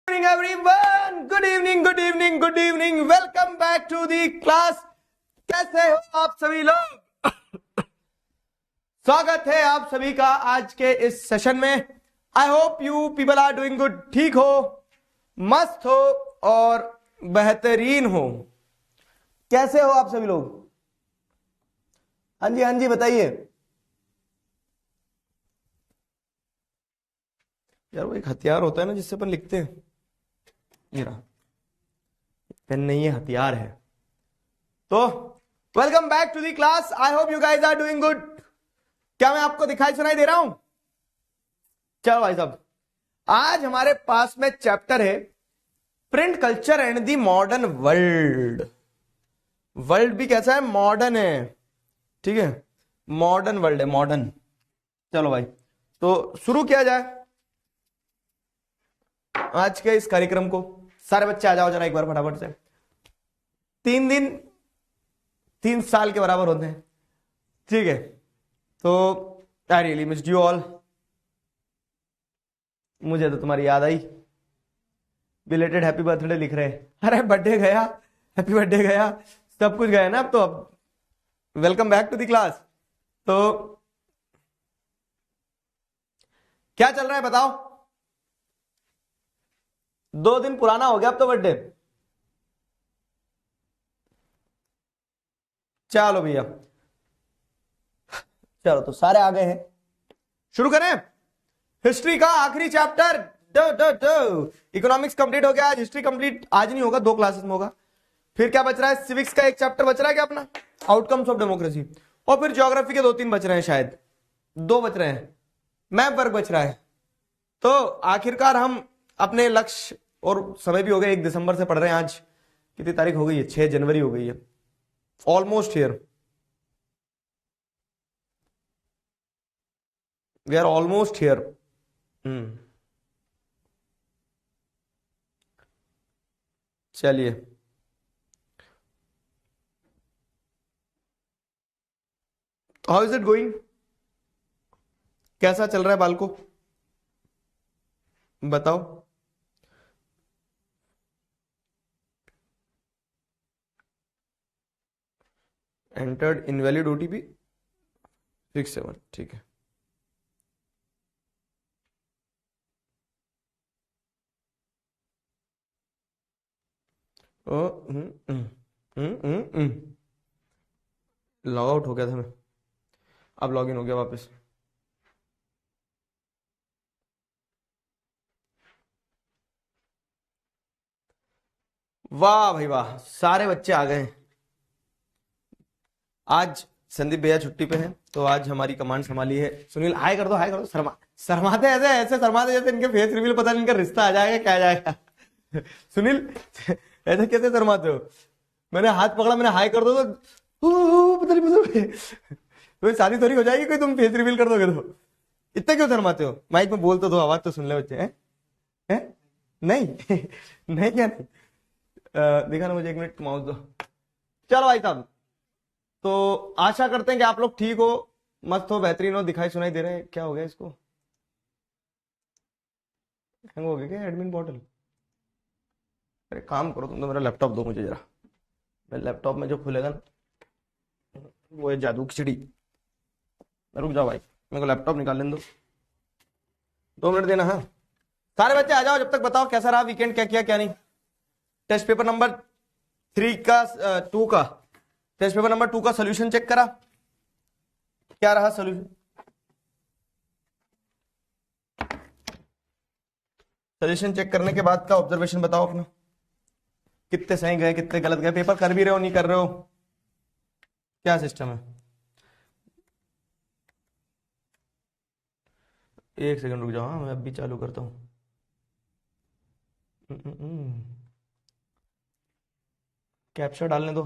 Morning everyone, good evening, good evening, good evening. Welcome back to the class. कैसे हो आप सभी लोग? स्वागत है आप सभी का आज के इस सेशन में. I hope you people are doing good. ठीक हो, मस्त हो और बेहतरीन हो. कैसे हो आप सभी लोग? हाँ जी बताइए यार. वो एक हथियार होता है ना जिससे अपन लिखते हैं. ये रहा पेन, नहीं है हथियार है. तो welcome back to the class. I hope you guys are doing good. क्या मैं आपको दिखाई सुनाई दे रहा हूं? चलो भाई साहब, आज हमारे पास में चैप्टर है print culture and the modern world. World भी कैसा है? मॉडर्न है. ठीक है, मॉडर्न वर्ल्ड है, मॉडर्न. चलो भाई, तो शुरू किया जाए आज के इस कार्यक्रम को. सारे बच्चे आ जाओ जरा एक बार फटाफट से. 3 दिन 3 साल के बराबर होते हैं. ठीक है, तो I really missed you all. मुझे तो तुम्हारी याद आई. बिलेटेड हैप्पी बर्थडे लिख रहे हैं. अरे बर्थडे गया, हैप्पी बर्थडे गया, सब कुछ गया ना. अब तो अब welcome back to the class. तो क्या चल रहा है बताओ? 2 दिन पुराना हो गया अब तो बर्थडे. चलो भैया, चलो तो सारे आ गए हैं. शुरू करें हिस्ट्री का आखिरी चैप्टर. इकोनॉमिक्स कंप्लीट हो गया. आज हिस्ट्री कंप्लीट आज नहीं होगा, 2 क्लासेस में होगा. फिर क्या बच रहा है? सिविक्स का एक चैप्टर बच रहा है क्या अपना, आउटकम्स ऑफ डेमोक्रेसी. और फिर ज्योग्राफी के 2-3 बच रहे हैं, शायद 2 बच रहे हैं. मैप वर्क बच रहा है. तो आखिरकार हम अपने लक्ष्य, और समय भी हो गया, 1 दिसंबर से पढ़ रहे हैं. आज कितनी तारीख हो गई है? 6 जनवरी हो गई है. Almost here, we are almost here. चलिए, हाउ इज इट गोइंग? कैसा चल रहा है बाल को? बताओ. Entered invalid OTP 67. ठीक है. लॉग आउट हो गया था मैं, अब लॉग इन हो गया वापस. वाह भाई वाह, सारे बच्चे आ गए. आज संदीप भैया छुट्टी पे हैं, तो आज हमारी कमांड संभाली है. सुनील हाय कर दो, हाय कर दो. शर्माते ऐसे ऐसे शर्माते जैसे इनके फेस रिवील पता नहीं इनका रिश्ता आ जाएगा क्या आ जाएगा. सुनील ऐसे कैसे शर्माते हो? मैंने हाथ पकड़ा, मैंने हाय कर दो तो पता नहीं तो शादी थोड़ी हो जाएगी कोई, तुम फेस रिवील कर दोगे तो. इतना क्यों शर्माते हो? माइक में बोल तो दो, आवाज तो सुन ले बच्चे. हैं? नहीं नहीं क्या नहीं. दिखाना मुझे 1 मिनट, माउस दो. चलो भाई साहब, तो आशा करते हैं कि आप लोग ठीक हो, मस्त हो, बेहतरीन हो. दिखाई सुनाई दे रहे हैं? क्या हो गया इसको? हैंग हो गया क्या एडमिन पोर्टल? अरे काम करो तुम तो, मेरा लैपटॉप दो मुझे जरा. मेरे लैपटॉप में जो खुलेगा ना वो है जादू की चिड़ी. रुक जाओ भाई, मेरे को लैपटॉप निकाल लेने दो. 2 मिनट देना. हाँ, सारे बच्चे आ जाओ. जब तक बताओ कैसा रहा वीकेंड, क्या किया क्या नहीं. टेस्ट पेपर नंबर 3 का 2 का टेस्ट पेपर नंबर 2 का सोल्यूशन चेक करा? क्या रहा सोल्यूशन? सोल्यूशन चेक करने के बाद का ऑब्जर्वेशन बताओ अपना. कितने सही गए, कितने गलत गए? पेपर कर भी रहे हो, नहीं कर रहे हो? क्या सिस्टम है? 1 सेकंड रुक जाओ. हाँ, मैं अभी चालू करता हूँ. कैप्चर डालने दो.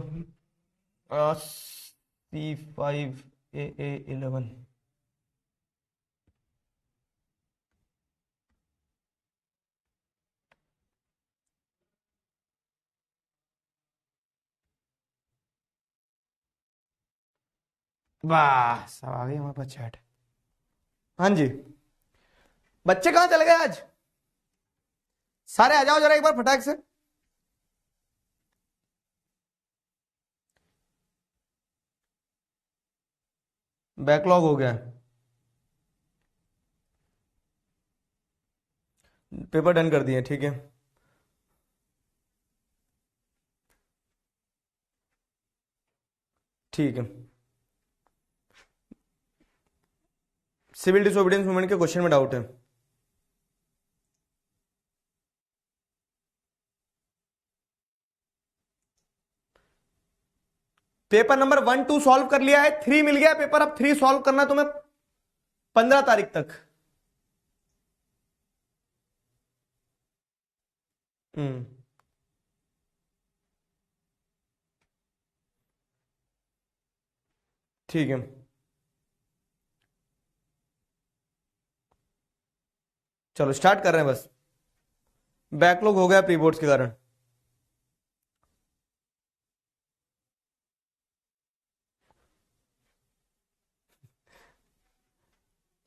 C5AA11. वाह, सब आ गई हमारे पास चैट. हाँ जी, बच्चे कहाँ चले गए आज? सारे आ जाओ जरा एक बार फटाक से। बैकलॉग हो गया है, पेपर डन कर दिए, ठीक है। ठीक है, सिविल डिसोबीडियंस मूवमेंट के क्वेश्चन में डाउट है? पेपर नंबर 1 2 सॉल्व कर लिया है, 3 मिल गया पेपर, अब 3 सॉल्व करना तुम्हें 15 तारीख तक। ठीक है, चलो स्टार्ट कर रहे हैं। बस बैकलॉग हो गया प्री बोर्ड्स के कारण।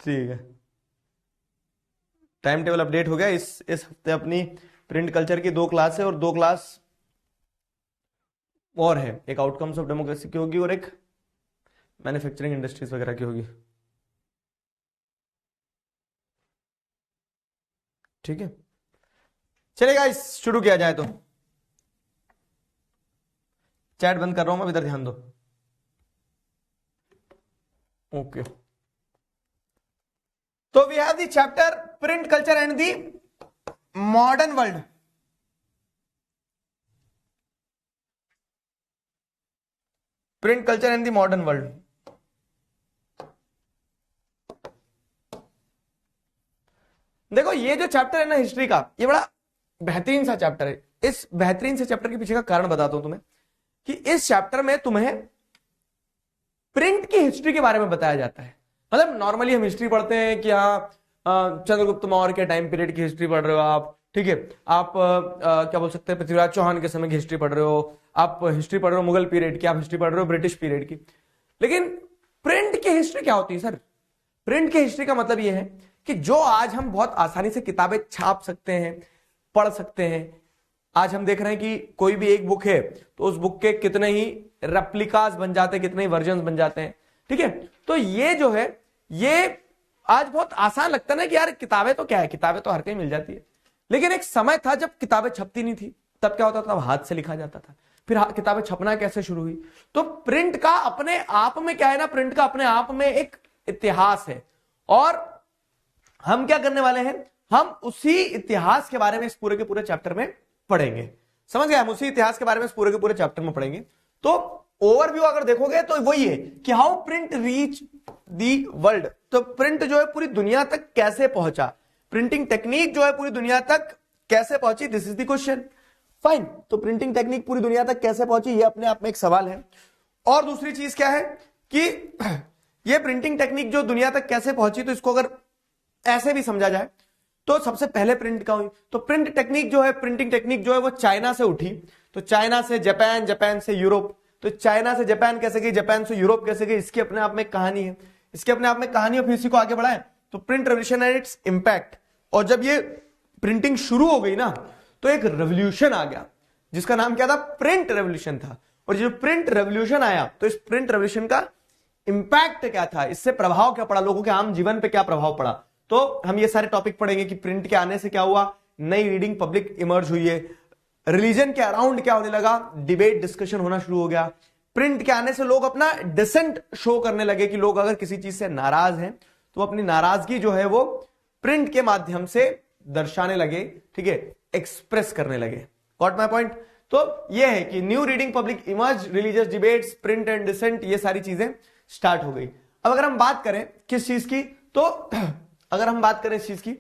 ठीक है, टाइम टेबल अपडेट हो गया। इस हफ्ते अपनी प्रिंट कल्चर की 2 क्लास है और 2 क्लास और है, एक आउटकम्स ऑफ डेमोक्रेसी की होगी और एक मैन्युफैक्चरिंग इंडस्ट्रीज वगैरह की होगी। ठीक है, चलेगा, इस शुरू किया जाए तो। चैट बंद कर रहा हूं मैं, इधर ध्यान दो। ओके, तो we have the chapter print culture and the modern world. Print culture and the modern world. देखो ये जो चैप्टर है ना हिस्ट्री का, ये बड़ा बेहतरीन सा चैप्टर है। इस बेहतरीन से चैप्टर के पीछे का कारण बताता हूं तुम्हें, कि इस चैप्टर में तुम्हें प्रिंट की हिस्ट्री के बारे में बताया जाता है। मतलब नॉर्मली हम हिस्ट्री पढ़ते हैं कि हाँ चंद्रगुप्त मौर्य के टाइम पीरियड की हिस्ट्री पढ़ रहे हो आप, ठीक है। आप क्या बोल सकते हैं, पृथ्वीराज चौहान के समय की हिस्ट्री पढ़ रहे हो, आप हिस्ट्री पढ़ रहे हो मुगल पीरियड की, आप हिस्ट्री पढ़ रहे हो ब्रिटिश पीरियड की। लेकिन प्रिंट की हिस्ट्री क्या होती है सर? प्रिंट की हिस्ट्री का मतलब यह है कि जो आज हम बहुत आसानी से किताबें छाप सकते हैं, पढ़ सकते हैं। आज हम देख रहे हैं कि कोई भी एक बुक है तो उस बुक के कितने ही रेप्लिकास बन जाते हैं, कितने ही वर्जन बन जाते हैं, ठीक है। तो ये जो है, ये आज बहुत आसान लगता है ना कि यार किताबें तो क्या है, किताबें तो हर कहीं मिल जाती है। लेकिन एक समय था जब किताबें छपती नहीं थी, तब क्या होता था, तब हाथ से लिखा जाता था। फिर किताबें छपना कैसे शुरू हुई? तो प्रिंट का अपने आप में क्या है ना, प्रिंट का अपने आप में एक इतिहास है। और हम क्या करने वाले हैं, हम उसी इतिहास के बारे में इस पूरे के पूरे चैप्टर में पढ़ेंगे। समझ गए? हम उसी इतिहास के बारे में इस पूरे के पूरे चैप्टर में पढ़ेंगे। तो ओवरव्यू अगर देखोगे तो वही है कि how print reach the world. तो प्रिंट जो है पूरी दुनिया तक कैसे पहुंचा, प्रिंटिंग टेक्निक जो है पूरी दुनिया तक कैसे पहुंची, this is the question. Fine, तो प्रिंटिंग टेक्निक पूरी दुनिया तक कैसे पहुंची, ये अपने आप में एक सवाल है। और दूसरी चीज क्या है कि ये प्रिंटिंग टेक्निक जो दुनिया तक कैसे पहुंची, तो इसको अगर ऐसे भी समझा जाए तो सबसे पहले प्रिंट का हुई, तो प्रिंट टेक्निक जो है, प्रिंटिंग टेक्निक जो है वो चाइना से उठी। तो चाइना से जापान, जापान से यूरोप, तो चाइना से जापान कैसे गई, जापान से यूरोप कैसे गई, इसकी अपने आप में कहानी है, इसके अपने आप में कहानी। और फिर इसी को आगे बढ़ाएं तो print revolution and it's impact. और जब ये प्रिंटिंग शुरू हो गई ना, तो एक रेवोल्यूशन आ गया जिसका नाम क्या था, प्रिंट रेवोल्यूशन था। और जो प्रिंट रेवोल्यूशन आया, तो इस प्रिंट रेवोल्यूशन का इंपैक्ट क्या था, इससे प्रभाव क्या पड़ा, लोगों के आम जीवन पे क्या प्रभाव पड़ा। तो हम ये सारे टॉपिक पढ़ेंगे कि प्रिंट के आने से क्या हुआ, नई रीडिंग पब्लिक इमर्ज हुई है, रिलीजन के अराउंड क्या होने लगा, डिबेट डिस्कशन होना शुरू हो गया। प्रिंट के आने से लोग अपना डिसेंट शो करने लगे कि लोग अगर किसी चीज से नाराज हैं तो अपनी नाराजगी जो है वो प्रिंट के माध्यम से दर्शाने लगे, ठीक है, एक्सप्रेस करने लगे। Got my point? तो ये है कि new reading public emerge, religious debates, print and dissent, ये सारी चीजें स्टार्ट हो गई। अब अगर हम बात करें किस चीज की, तो अगर हम बात करें इस चीज की,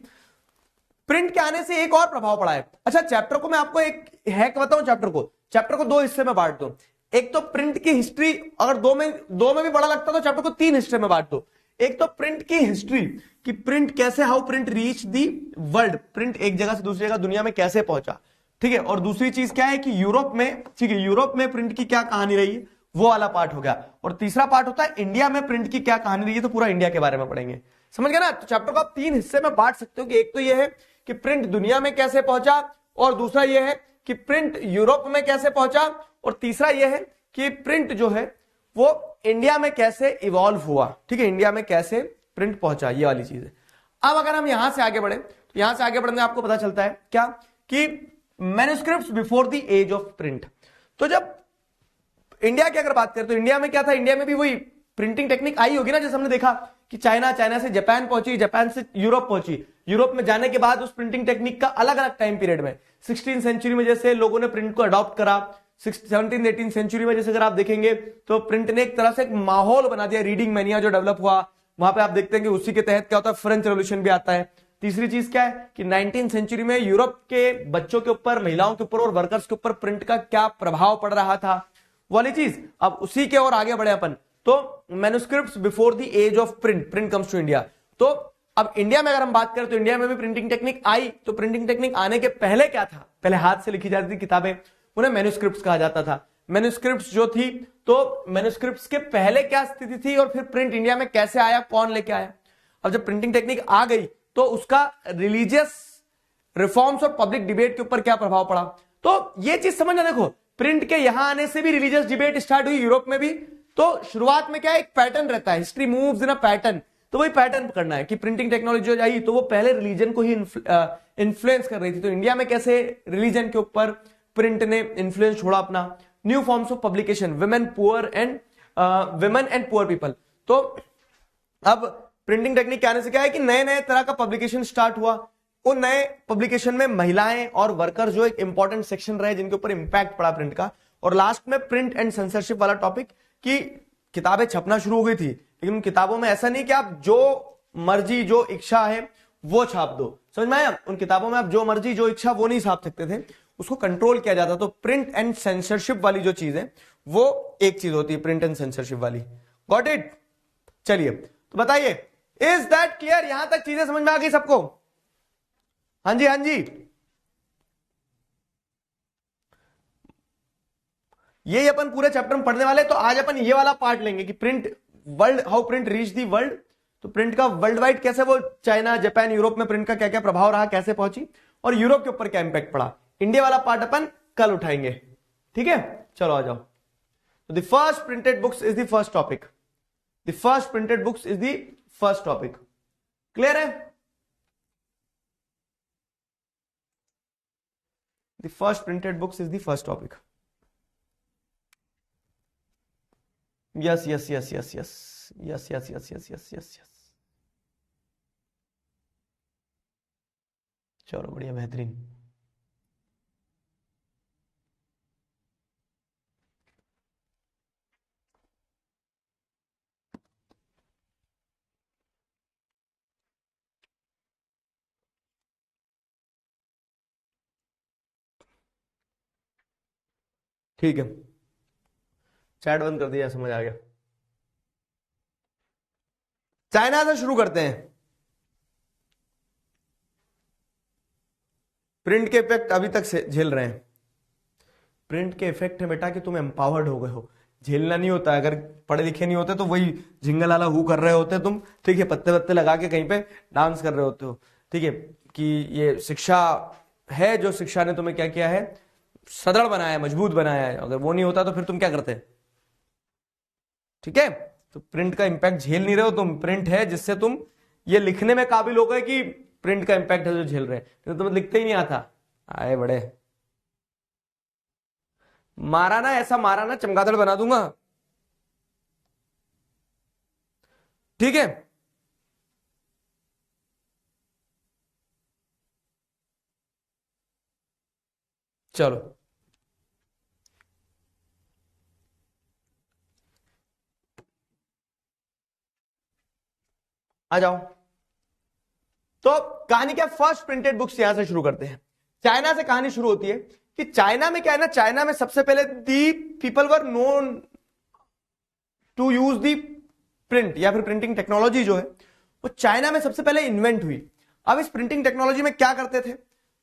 प्रिंट के आने से एक और प्रभाव पड़ा है। अच्छा, चैप्टर को मैं आपको एक हैक बताऊं, चैप्टर को 2 हिस्से में बांट दो। एक तो प्रिंट की हिस्ट्री, अगर दो में भी बड़ा लगता तो चैप्टर को 3 हिस्से में बांट दो। एक तो प्रिंट की हिस्ट्री कि प्रिंट कैसे, how print reach the world, print एक जगह से दूसरी जगह दुनिया में कैसे पहुंचा, ठीक है। और दूसरी चीज क्या है कि यूरोप में, ठीक है, यूरोप में प्रिंट की क्या कहानी रही, वो वाला पार्ट हो गया। और तीसरा पार्ट होता है इंडिया में प्रिंट की क्या कहानी रही है, तो पूरा इंडिया के बारे में पढ़ेंगे। समझ गए ना? तो चैप्टर को आप 3 हिस्से में बांट सकते हो कि एक तो ये है कि प्रिंट दुनिया में कैसे पहुंचा, और दूसरा यह है कि प्रिंट यूरोप में कैसे पहुंचा, और तीसरा यह है कि प्रिंट जो है वो इंडिया में कैसे इवॉल्व हुआ। ठीक है, इंडिया में कैसे प्रिंट पहुंचा, ये वाली चीज है। अब अगर हम यहां से आगे बढ़े तो यहां से आगे बढ़ने आपको पता चलता है क्या कि manuscripts before the age of print. तो जब इंडिया की अगर बात करें तो इंडिया में क्या था, इंडिया में भी वही प्रिंटिंग टेक्निक आई होगी ना, जैसे हमने देखा कि चाइना, चाइना से जापान पहुंची, जापान से यूरोप पहुंची, यूरोप में जाने के बाद उस प्रिंटिंग टेक्निक का अलग अलग टाइम पीरियड में 16th सेंचुरी में जैसे लोगों ने प्रिंट को अडॉप्ट करा, 17th 18th सेंचुरी में जैसे अगर आप देखेंगे तो प्रिंट ने एक तरह से एक माहौल बना दिया, रीडिंग मैनिया जो डेवलप हुआ वहां पे आप देखते हैं कि उसी के तहत क्या होता है, फ्रेंच रेवोल्यूशन भी आता है। तीसरी चीज क्या है कि 19th सेंचुरी में यूरोप के बच्चों के ऊपर, महिलाओं के ऊपर और वर्कर्स के ऊपर प्रिंट का क्या प्रभाव पड़ रहा था, वाली चीज। अब उसी के और आगे बढ़े अपन, तो manuscripts before the age of print, print comes to India. तो अब इंडिया में अगर हम बात करें तो इंडिया में भी प्रिंटिंग टेक्निक आई, तो प्रिंटिंग टेक्निक आने के पहले क्या था, पहले हाथ से लिखी जाती थी किताबें, उन्हें मैन्युस्क्रिप्ट्स कहा जाता था। मैन्युस्क्रिप्ट्स जो थी, तो मैन्युस्क्रिप्ट्स के पहले क्या स्थिति थी और फिर प्रिंट इंडिया में कैसे आया, कौन लेके आया। अब जब प्रिंटिंग टेक्निक आ गई तो उसका रिलीजियस रिफॉर्म्स और पब्लिक डिबेट के ऊपर क्या प्रभाव पड़ा, तो ये चीज समझना। देखो, प्रिंट के यहां आने से भी रिलीजियस डिबेट स्टार्ट हुई, यूरोप में भी। तो शुरुआत में क्या एक पैटर्न रहता है, history moves in a pattern, तो वही पैटर्न पकड़ना है कि प्रिंटिंग टेक्नोलॉजी जो आई तो वो पहले रिलीजन को ही इन्फ्लुएंस कर रही थी। तो इंडिया में कैसे रिलीजन के ऊपर प्रिंट ने इन्फ्लुएंस छोड़ा अपना। New forms of publication, women and poor people. तो अब प्रिंटिंग टेक्निक के आने से क्या है कि नए नए तरह का पब्लिकेशन स्टार्ट हुआ। उन नए पब्लिकेशन में महिलाएं और वर्कर जो एक इंपॉर्टेंट सेक्शन रहे जिनके ऊपर इंपैक्ट पड़ा प्रिंट का। और लास्ट में प्रिंट एंड सेंसरशिप वाला टॉपिक कि किताबें छपना शुरू हो गई थी, लेकिन उन किताबों में ऐसा नहीं कि आप जो मर्जी जो इच्छा है वो छाप दो, समझ में आया। उन किताबों में आप जो मर्जी जो इच्छा वो नहीं छाप सकते थे, उसको कंट्रोल किया जाता। तो प्रिंट एंड सेंसरशिप वाली जो चीज है वो एक चीज होती है, प्रिंट एंड सेंसरशिप वाली। Got it? चलिए तो बताइए, इज दैट क्लियर? यहां तक चीजें समझ में आ गई सबको? हाँ जी, हाँ जी। ये अपन पूरे चैप्टर में पढ़ने वाले, तो आज अपन ये वाला पार्ट लेंगे कि print world, how print reach the world. तो प्रिंट का वर्ल्ड वाइड कैसे, वो चाइना, जापान, यूरोप में प्रिंट का क्या क्या प्रभाव रहा, कैसे पहुंची, और यूरोप के ऊपर क्या इंपैक्ट पड़ा। इंडिया वाला पार्ट अपन कल उठाएंगे, ठीक है? चलो आ जाओ। The first printed books is the first topic. The first printed books is the first topic. Clear है? The first printed books is the first topic. Yes yes yes yes yes yes yes yes yes yes yes yes. चलो बढ़िया, बेहतरीन। ठीक है, chat बंद कर दिया, समझ आ गया। चाइना से शुरू करते हैं। प्रिंट के इफेक्ट अभी तक से झेल रहे हैं। प्रिंट के इफेक्ट है बेटा कि तुम एम्पावर्ड हो गए हो, झेलना नहीं होता। अगर पढ़े लिखे नहीं होते तो वही झिंगल वाला हु कर रहे होते तुम, ठीक है, पत्ते पत्ते लगा के कहीं पे डांस कर रहे होते हो, ठीक है। कि ये शिक्षा है, जो शिक्षा ने तुम्हें क्या किया है, सदृढ़ बनाया है, मजबूत बनाया है। अगर वो नहीं होता तो फिर तुम क्या करते? ठीक है, तो प्रिंट का इंपैक्ट झेल नहीं रहे हो तुम। प्रिंट है जिससे तुम ये लिखने में काबिल हो गए कि प्रिंट का इंपैक्ट है जो झेल रहे हैं, तो तुम्हें लिखते ही नहीं आता। आए बड़े मारा ना, ऐसा मारा ना चमगादड़ बना दूंगा, ठीक है। चलो आ जाओ। तो कहानी क्या, फर्स्ट प्रिंटेड बुक्स यहां से शुरू करते हैं। चाइना से कहानी शुरू होती है कि चाइना में क्या है ना, चाइना में सबसे पहले the people were known to use the print, या फिर प्रिंटिंग टेक्नोलॉजी जो है वो चाइना में सबसे पहले इन्वेंट हुई। अब इस प्रिंटिंग टेक्नोलॉजी में क्या करते थे,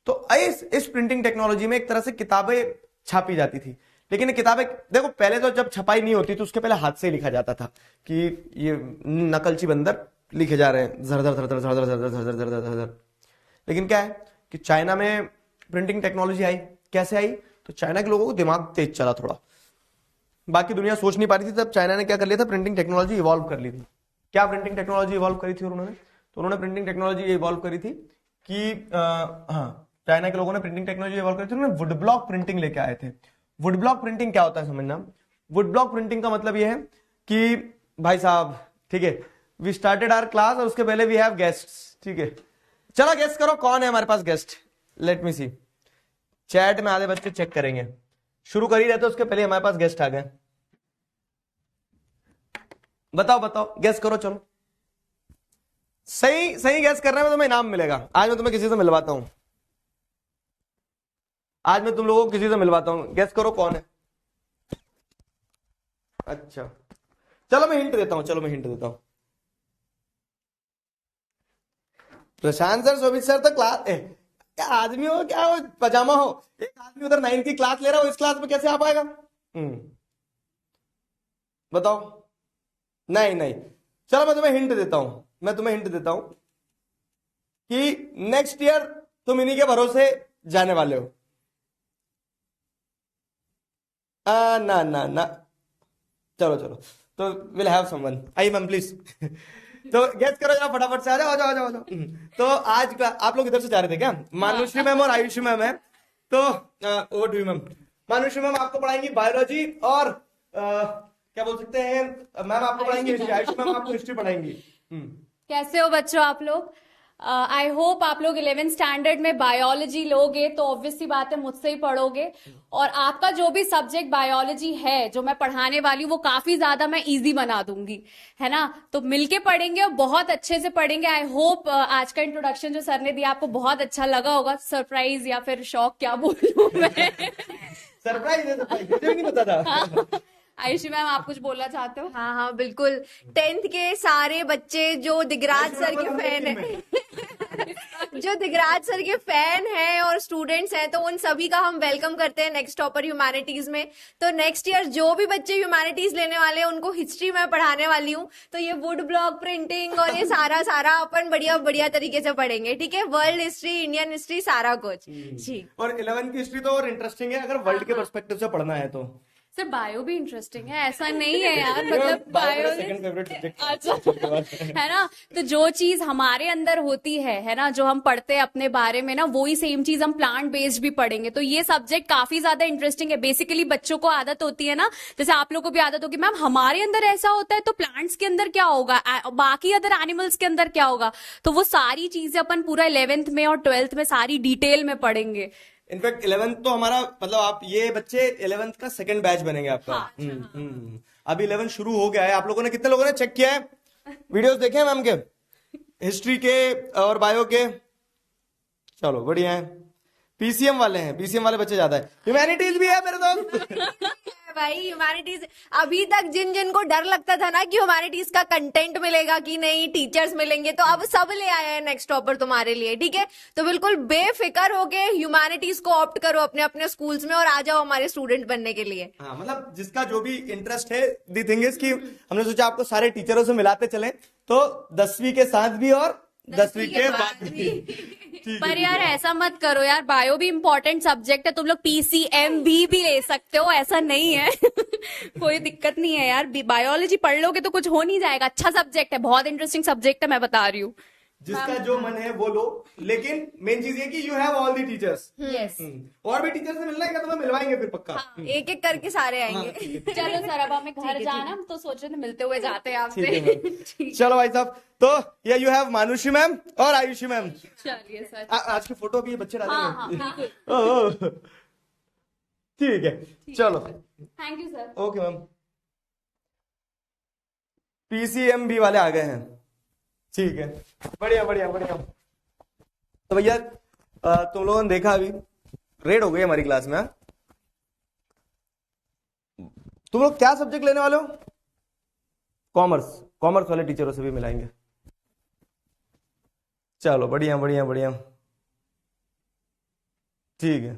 तो इस प्रिंटिंग टेक्नोलॉजी में एक तरह से किताबें छापी जाती थी। लेकिन किताबें देखो, पहले तो जब छपाई नहीं होती तो उसके पहले हाथ से ही लिखा जाता था कि ये नकलची बंदर लिखे जा रहे हैं, झर झर झर झर झर झर झर झर झर झर झर। लेकिन क्या है कि चाइना में प्रिंटिंग टेक्नोलॉजी आई। कैसे आई? तो चाइना के लोगों को दिमाग तेज चला थोड़ा, बाकी दुनिया सोच नहीं पा रही थी, तब चाइना ने क्या कर लिया था, प्रिंटिंग टेक्नोलॉजी इवॉल्व कर ली थी। क्या प्रिंटिंग टेक्नोलॉजी इवॉल्व करी थी उन्होंने? तो उन्होंने प्रिंटिंग टेक्नोलॉजी इवॉल्व करी थी कि हाँ, चाइना के लोगों ने प्रिंटिंग टेक्नोलॉजी इवॉल्व करी थी, उन्होंने वुड ब्लॉक प्रिंटिंग लेके आए थे। वुड ब्लॉक प्रिंटिंग क्या होता है समझना। वुड ब्लॉक प्रिंटिंग का मतलब यह है कि भाई साहब, ठीक है, वी स्टार्टेड आवर क्लास और उसके पहले वी हैव गेस्ट्स, ठीक है, चलो गेस्ट करो कौन है हमारे पास गेस्ट। लेट मी सी, चैट में आधे बच्चे चेक करेंगे, शुरू कर ही रहते उसके पहले हमारे पास गेस्ट आ गए। बताओ बताओ, गेस करो, चलो सही सही गेस करना है, तुम्हें इनाम मिलेगा। आज मैं तुम्हें किसी से मिलवाता हूं, आज मैं तुम लोगों को किसी से मिलवाता हूं, गेस करो कौन है। अच्छा चलो मैं हिंट देता हूं, चलो मैं हिंट देता हूं। प्रशांत सर, शोभित सर तो क्लास, क्या आदमी हो, क्या हो, पजामा हो, एक आदमी उधर 9 की क्लास ले रहा हो, इस क्लास में कैसे आ पाएगा? बताओ। नहीं नहीं, चलो मैं तुम्हें हिंट देता हूं, मैं तुम्हें हिंट देता हूं कि नेक्स्ट ईयर तुम इन्हीं के भरोसे जाने वाले हो। ना ना ना, चलो चलो, तो will have someone. I ma'am please. तो गेस करो जरा फटाफट से, आ जाओ आ जाओ आ जाओ आ जाओ। तो आज का आप लोग इधर से जा रहे थे क्या? मानुश्री मैम और आयुषी मैम है, तो over to you ma'am. Manushree ma'am आपको पढ़ाएंगी बायोलॉजी और क्या बोल सकते हैं, मैम आपको पढ़ाएंगी हिस्ट्री, आयुषी मैम आपको हिस्ट्री पढ़ाएंगी। कैसे हो बच्चों आप लोग? आई होप आप लोग 11th स्टैंडर्ड में बायोलॉजी लोगे तो ऑब्वियसली बात है मुझसे ही पढ़ोगे, और आपका जो भी सब्जेक्ट बायोलॉजी है जो मैं पढ़ाने वाली हूँ वो काफी ज्यादा मैं इजी बना दूंगी, है ना? तो मिलके पढ़ेंगे और बहुत अच्छे से पढ़ेंगे। आई होप आज का इंट्रोडक्शन जो सर ने दिया आपको बहुत अच्छा लगा होगा। सरप्राइज या फिर शॉक क्या बोलूं मैं। सरप्राइज है, सरप्राइज मुझे भी नहीं पता था। आयुषी मैम आप कुछ बोलना चाहते हो? हाँ हाँ बिल्कुल, 10th के सारे बच्चे जो दिगराज सर के फैन है जो दिगराज सर के फैन हैं और स्टूडेंट्स हैं, तो उन सभी का हम वेलकम करते हैं नेक्स्ट टॉपर ह्यूमैनिटीज में। तो नेक्स्ट ईयर जो भी बच्चे ह्यूमैनिटीज लेने वाले हैं उनको हिस्ट्री में पढ़ाने वाली हूँ, तो ये वुड ब्लॉक प्रिंटिंग और ये सारा सारा अपन बढ़िया बढ़िया तरीके से पढ़ेंगे, ठीक है? वर्ल्ड हिस्ट्री, इंडियन हिस्ट्री, सारा कुछ जी। और 11th की हिस्ट्री तो और इंटरेस्टिंग है अगर वर्ल्ड के पर्सपेक्टिव से पढ़ना है तो। सर बायो भी इंटरेस्टिंग है, ऐसा नहीं है यार, मतलब बायो है ना। तो जो चीज हमारे अंदर होती है ना, जो हम पढ़ते हैं अपने बारे में ना, वही सेम चीज हम प्लांट बेस्ड भी पढ़ेंगे। तो ये सब्जेक्ट काफी ज्यादा इंटरेस्टिंग है। बेसिकली बच्चों को आदत होती है ना, जैसे आप लोगों को भी आदत होगी, मैम हमारे अंदर ऐसा होता है तो प्लांट्स के अंदर क्या होगा, बाकी अदर एनिमल्स के अंदर क्या होगा। तो वो सारी चीजें अपन पूरा 11th में और 12th में सारी डिटेल में पढ़ेंगे। इनफैक्ट 11th तो हमारा मतलब आप ये बच्चे 11th का सेकंड बैच बनेंगे आपका। हाँ, अभी 11th शुरू हो गया है। आप लोगों ने, कितने लोगों ने चेक किया है, वीडियोस देखे हैं मैम के हिस्ट्री के और बायो के? चलो बढ़िया है। पीसीएम वाले हैं, पीसीएम वाले बच्चे ज्यादा है। ह्यूमैनिटीज भी है मेरे दोस्त। भाई ह्यूमैनिटीज, अभी तक जिन जिन को डर लगता था ना कि ह्यूमैनिटीज का कंटेंट मिलेगा कि नहीं, टीचर्स मिलेंगे, तो अब सब ले आए हैं नेक्स्ट टॉपर तुम्हारे लिए, ठीक है? तो बिल्कुल बेफिक्र होके ह्यूमैनिटीज को ऑप्ट करो अपने अपने स्कूल्स में और आ जाओ हमारे स्टूडेंट बनने के लिए। हाँ, मतलब जिसका जो भी इंटरेस्ट है। दी थिंग इज कि हमने सोचा आपको सारे टीचरों से मिलाते चले, तो 10वीं के साथ भी और 10वीं के बाद भी। पर यार ऐसा मत करो यार, बायो भी इंपॉर्टेंट सब्जेक्ट है, तुम लोग पीसीएम भी ले सकते हो, ऐसा नहीं है। कोई दिक्कत नहीं है यार, बायोलॉजी पढ़ लोगे तो कुछ हो नहीं जाएगा। अच्छा सब्जेक्ट है, बहुत इंटरेस्टिंग सब्जेक्ट है, मैं बता रही हूँ। जिसका जो मन है वो लो, लेकिन मेन चीज ये कि you have all the teachers. Yes, और भी टीचर से मिलना है क्या? तुम्हें मिलवाएंगे फिर पक्का। एक एक करके सारे आएंगे। चलो सर, अब हमें घर जाना, हम तो सोच रहे थे मिलते हुए जाते हैं आपसे। चलो भाई साहब, तो ये यू हैव मानुषी मैम और आयुषी मैम। चलिए सर, आज की फोटो भी बच्चे डालेंगे। हाँ बिल्कुल। ठीक है, चलो thank you sir. Okay ma'am. PCM भी वाले आ गए हैं, ठीक है, बढ़िया बढ़िया बढ़िया। तो भैया तुम लोगों ने देखा अभी रेड हो गई हमारी क्लास में। तुम लोग क्या सब्जेक्ट लेने वाले हो? कॉमर्स। कॉमर्स वाले टीचरों से भी मिलाएंगे। चलो बढ़िया बढ़िया बढ़िया, ठीक है।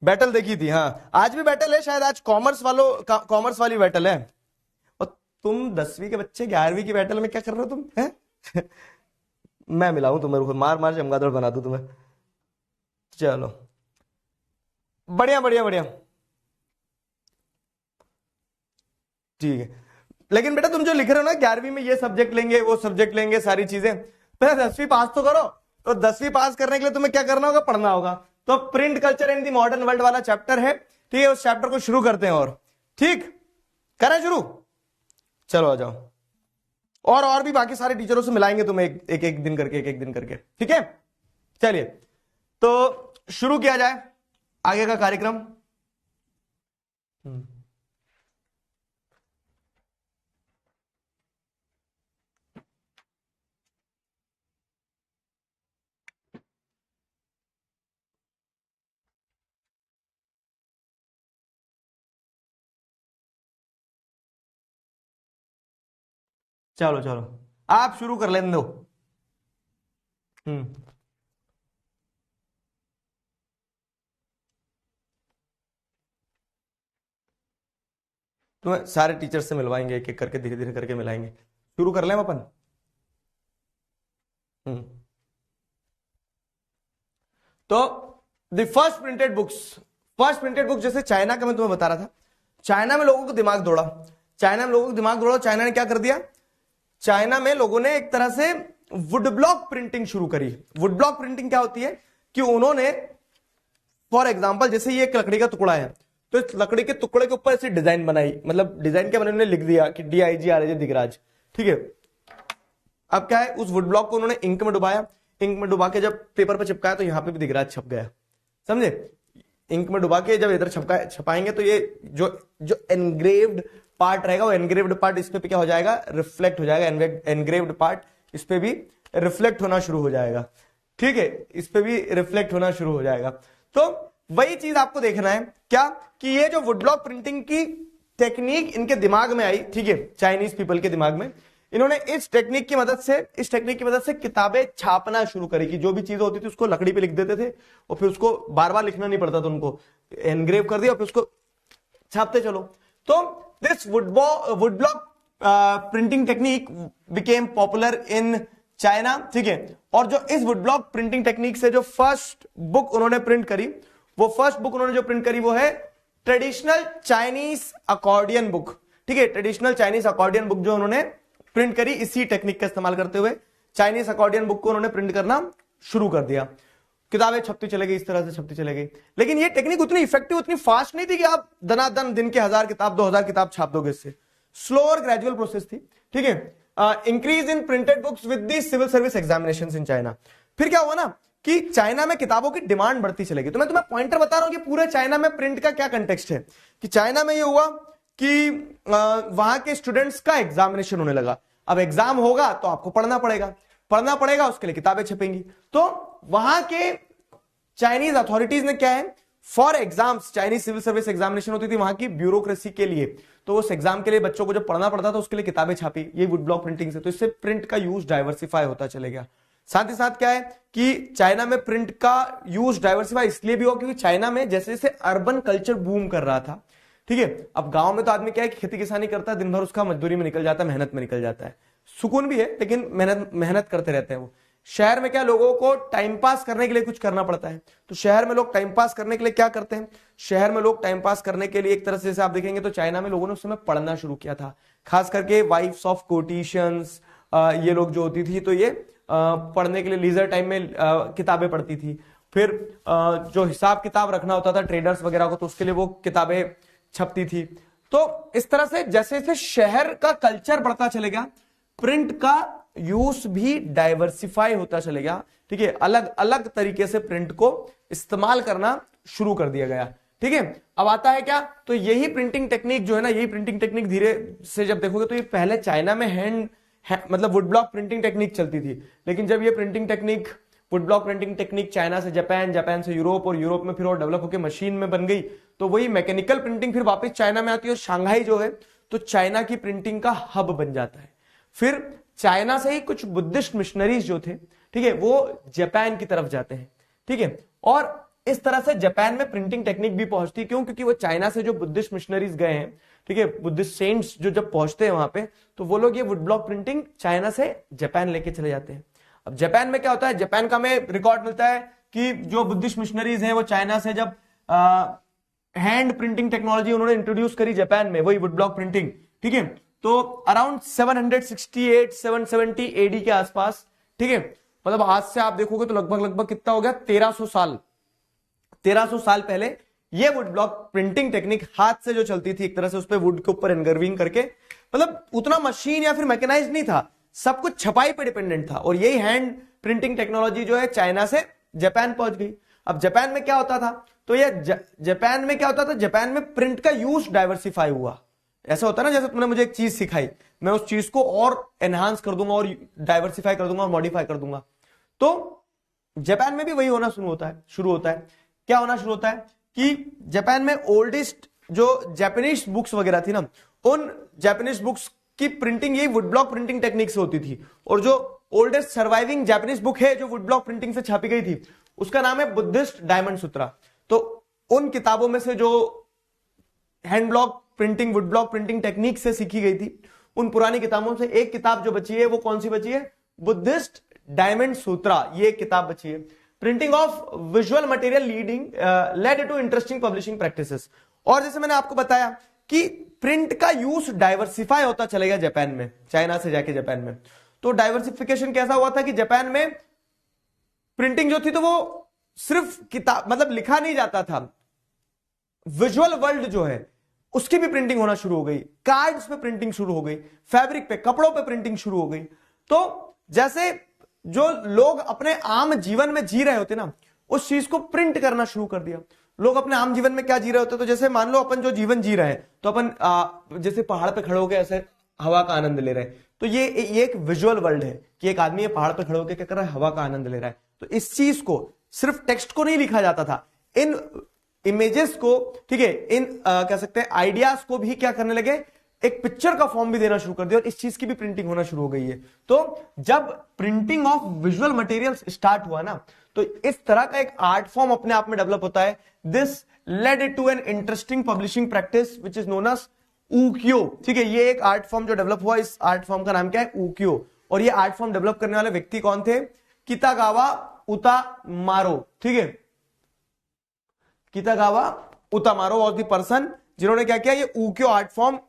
बैटल देखी थी, हाँ आज भी बैटल है शायद, आज कॉमर्स वाली बैटल है। और तुम 10वीं के बच्चे 11वीं की बैटल में क्या कर रहे हो तुम, हैं? मैं मिलाऊं तुम्हें, रुको, मार मार चमगादड़ बना दूं तुम्हें। चलो बढ़िया बढ़िया बढ़िया, ठीक है। लेकिन बेटा तुम जो लिख रहे हो ना 11वीं में ये सब्जेक्ट लेंगे वो सब्जेक्ट लेंगे सारी चीजें, पहले 10वीं पास तो करो। तो 10वीं पास करने के लिए तुम्हें क्या करना होगा, पढ़ना होगा। तो print culture in the modern world वाला चैप्टर है, ठीक है, उस चैप्टर को शुरू करते हैं। और ठीक करें शुरू, चलो आ जाओ। और भी बाकी सारे टीचरों से मिलाएंगे तुम्हें एक एक दिन करके, एक एक दिन करके, ठीक है। चलिए तो शुरू किया जाए आगे का कार्यक्रम। चलो चलो आप शुरू कर लेने दो। तुम्हें सारे टीचर से मिलवाएंगे, एक एक करके धीरे धीरे करके मिलाएंगे। शुरू कर लें अपन। तो द फर्स्ट प्रिंटेड बुक्स जैसे चाइना का मैं तुम्हें बता रहा था, चाइना में लोगों को दिमाग दौड़ा, चाइना ने क्या कर दिया, चाइना में लोगों ने एक तरह से वुड ब्लॉक प्रिंटिंग शुरू करी। वुड ब्लॉक प्रिंटिंग क्या होती है कि उन्होंने फॉर एग्जांपल जैसे ये एक लकड़ी का टुकड़ा है, तो इस लकड़ी के टुकड़े के ऊपर ऐसी डिजाइन बनाई, मतलब डिजाइन क्या बनाई, उन्होंने लिख दिया कि DIGRAJ दिगराज, ठीक है। अब क्या है, उस वुड ब्लॉक को उन्होंने इंक में डुबाया, इंक में डुबा के जब पेपर पर चिपकाया तो यहां पे भी दिगराज छप गया, समझे। इंक में डुबा के जब इधर छपाएंगे तो ये जो एनग्रेव्ड पार्ट रहेगा, वो एनग्रेव्ड पार्ट इस पे क्या हो जाएगा, रिफ्लेक्ट हो जाएगा। एनग्रेव्ड पार्ट इस पे भी रिफ्लेक्ट होना शुरू हो जाएगा, ठीक है, इस पे भी रिफ्लेक्ट होना शुरू हो जाएगा। तो वही चीज आपको देखना है क्या, कि ये जो वुड ब्लॉक प्रिंटिंग की टेक्निक इनके दिमाग में आई, ठीक है, चाइनीज पीपल के दिमाग में, इन्होंने इस टेक्निक की मदद से किताबें छापना शुरू करी। कि जो भी चीजें होती थी उसको लकड़ी पे लिख देते थे और फिर उसको बार बार लिखना नहीं पड़ता था, उनको एनग्रेव कर दिया और फिर उसको छापते चलो। तो this would block printing technique became popular in China, ठीक है। और जो इस वुड ब्लॉक प्रिंटिंग टेक्निक से जो फर्स्ट बुक उन्होंने प्रिंट करी, वो है ट्रेडिशनल चाइनीज अकॉर्डियन बुक, ठीक है। ट्रेडिशनल चाइनीज अकॉर्डियन बुक जो उन्होंने प्रिंट करी, इसी टेक्निक का इस्तेमाल करते हुए चाइनीज अकॉर्डियन बुक को उन्होंने प्रिंट करना शुरू कर दिया। किताबें छपती चले गई, इस तरह से छपती चले गई। लेकिन ये टेक्निक उतनी इफेक्टिव, उतनी फास्ट नहीं थी कि आप दनादन दिन के 1000 किताब 2000 किताब छाप दोगे। इससे स्लो और ग्रेजुअल प्रोसेस थी, ठीक है। Increase in printed books with the civil service examinations in China. फिर क्या हुआ ना कि चाइना में किताबों की डिमांड बढ़ती चलेगी। तो मैं तुम्हें पॉइंटर बता रहा हूं कि पूरे चाइना में प्रिंट का क्या कंटेक्स्ट है। कि चाइना में ये हुआ कि वहां के स्टूडेंट्स का एग्जामिनेशन होने लगा। अब एग्जाम होगा तो आपको पढ़ना पड़ेगा, उसके लिए किताबें छपेंगी। तो वहां के चाइनीज अथॉरिटीज ने क्या है, for exams, Chinese civil service examination होती थी वहां की ब्यूरोक्रेसी के लिए, तो उस एग्जाम के लिए बच्चों को जब पढ़ना पड़ता था उसके लिए किताबें छापी, ये वुड ब्लॉक प्रिंटिंग से। तो इससे प्रिंट का यूज डाइवर्सिफाई होता चले गया। साथ ही साथ क्या है कि चाइना में प्रिंट का यूज डाइवर्सिफाई इसलिए भी हुआ क्योंकि चाइना में जैसे जैसे अर्बन कल्चर बूम कर रहा था, ठीक है। अब गांव में तो आदमी क्या है कि खेती किसानी करता है, दिन भर उसका मजदूरी में निकल जाता है, मेहनत में निकल जाता है, सुकून भी है लेकिन मेहनत करते रहते हैं वो। शहर में क्या, लोगों को टाइम पास करने के लिए कुछ करना पड़ता है। तो शहर में लोग टाइम पास करने के लिए क्या करते हैं, शहर में लोग टाइम पास करने के लिए एक तरह से जैसे आप देखेंगे तो चाइना में लोगों ने उस समय पढ़ना शुरू किया था, खास करके वाइफ्स ऑफ कोटिशियंस, ये लोग जो होती थी तो ये पढ़ने के लिए लीजर टाइम में किताबें पढ़ती थी। फिर जो हिसाब किताब रखना होता था ट्रेडर्स वगैरह को, तो उसके लिए वो किताबें छपती थी। तो इस तरह से जैसे जैसे शहर का कल्चर बढ़ता चलेगा, प्रिंट का यूज भी डाइवर्सिफाई होता चलेगा, ठीक है। अलग अलग तरीके से प्रिंट को इस्तेमाल करना शुरू कर दिया गया, ठीक है। अब आता है क्या, तो यही प्रिंटिंग टेक्निक जो है ना, यही प्रिंटिंग टेक्निक धीरे से जब देखोगे तो ये पहले चाइना में मतलब वुड ब्लॉक प्रिंटिंग टेक्निक चलती थी। लेकिन जब ये printing technique, would block printing technique China से जापान, जापान से यूरोप और यूरोप में फिर और डेवलप होकर मशीन में बन गई, तो वही मैकेनिकल प्रिंटिंग फिर वापस चाइना में आती है। और शंघाई जो है तो चाइना की प्रिंटिंग का हब बन जाता है। फिर चाइना से ही कुछ बुद्धिस्ट मिशनरीज जो थे, ठीक है, वो जापान की तरफ जाते हैं, ठीक है। और इस तरह से जापान में प्रिंटिंग टेक्निक भी पहुंचती है। क्यों? क्योंकि वो चाइना से जो बुद्धिस्ट मिशनरीज गए हैं, ठीक है, बुद्धिस्ट सेंट्स जो जब पहुंचते हैं वहां पे, तो वो लोग ये वुड ब्लॉक प्रिंटिंग चाइना से जापान लेके चले जाते हैं। अब जापान में क्या होता है, जापान का हमें रिकॉर्ड मिलता है कि जो बुद्धिस्ट मिशनरीज हैं वो चाइना से जब हैंड प्रिंटिंग टेक्नोलॉजी उन्होंने इंट्रोड्यूस करी जापान में, वही वुड ब्लॉक प्रिंटिंग, ठीक है, तो अराउंड 768 770 एडी के आसपास, ठीक है, मतलब आज से आप देखोगे तो लगभग कितना हो गया, 1300 साल पहले ये वुड ब्लॉक प्रिंटिंग टेक्निक हाथ से जो चलती थी एक तरह से, उस पर वुड के ऊपर एनगर्विंग करके, मतलब उतना मशीन या फिर मैकेनाइज नहीं था, सब कुछ छपाई पे डिपेंडेंट था, और यही हैंड प्रिंटिंग टेक्नोलॉजी जो है चाइना से जापान पहुंच गई। अब जापान में क्या होता था, तो ये जापान में क्या होता था, जापान में प्रिंट का यूज डाइवर्सिफाई हुआ। ऐसा होता है ना, जैसे तुमने मुझे एक चीज सिखाई, मैं उस चीज को और एनहांस कर दूंगा और डाइवर्सिफाई कर दूंगा और मॉडिफाई कर दूंगा। तो जापान में भी वही होना शुरू होता है। क्या होना शुरू होता है कि जापान में ओल्डेस्ट जो जापानीज बुक्स वगैरह थी ना, उन जापानीज बुक्स की प्रिंटिंग यही वुड ब्लॉक प्रिंटिंग टेक्निक से होती थी, और जो ओल्डेस्ट सर्वाइविंग जापानीज बुक है जो वुड ब्लॉक प्रिंटिंग से छापी गई थी, उसका नाम है बुद्धिस्ट डायमंड सूत्रा। तो उन किताबों में से जो hand block printing would block printing technique से सीखी गई थी, उन पुरानी किताबों से एक किताब जो बची है वो कौन सी बची है, बुद्धिस्ट डायमंड सूत्रा, ये किताब बची है। Printing of visual material led to interesting publishing practices. और जैसे मैंने आपको बताया कि प्रिंट का यूज डाइवर्सिफाई होता चलेगा जापान में, चाइना से जाके जापान में। तो डाइवर्सिफिकेशन कैसा हुआ था कि जापान में प्रिंटिंग जो थी तो वो सिर्फ किताब मतलब लिखा नहीं जाता था, विजुअल वर्ल्ड जो है उसकी भी प्रिंटिंग होना शुरू हो गई, कार्ड्स पे प्रिंटिंग शुरू हो गई, फैब्रिक पे, कपड़ों पे प्रिंटिंग शुरू हो गई। तो जैसे जो लोग अपने आम जीवन में जी रहे होते ना, उस चीज को प्रिंट करना शुरू कर दिया। लोग अपने आम जीवन में क्या जी रहे होते, तो जैसे मान लो अपन जो जीवन जी रहे हैं, तो अपन जैसे पहाड़ पे खड़े होकर ऐसे हवा का आनंद ले रहे हैं, तो ये एक विजुअल वर्ल्ड है कि एक आदमी पहाड़ पे खड़े होकर क्या कर रहा है, हवा का आनंद ले रहा है। तो इस चीज को सिर्फ टेक्स्ट को नहीं लिखा जाता था, इन इमेजेस को, ठीक है, इन कह सकते हैं आइडियाज को भी क्या करने लगे, एक पिक्चर का फॉर्म भी देना शुरू कर दिया, और इस चीज की भी प्रिंटिंग होना शुरू हो गई है। तो जब printing of visual materials start हुआ ना, तो इस तरह का एक आर्ट फॉर्म अपने आप में डेवलप होता है। This led to an interesting publishing practice which is known as ukiyo, ठीक है, ये एक आर्ट फॉर्म जो डेवलप हुआ, इस आर्ट फॉर्म का नाम क्या है, उक्यो। और ये आर्ट फॉर्म डेवलप करने वाले व्यक्ति कौन थे, कितागावा उतामारो, ठीक है, कितागावा उतामारो वॉज द पर्सन जिन्होंने क्या किया, ये उक्यो आर्ट फॉर्म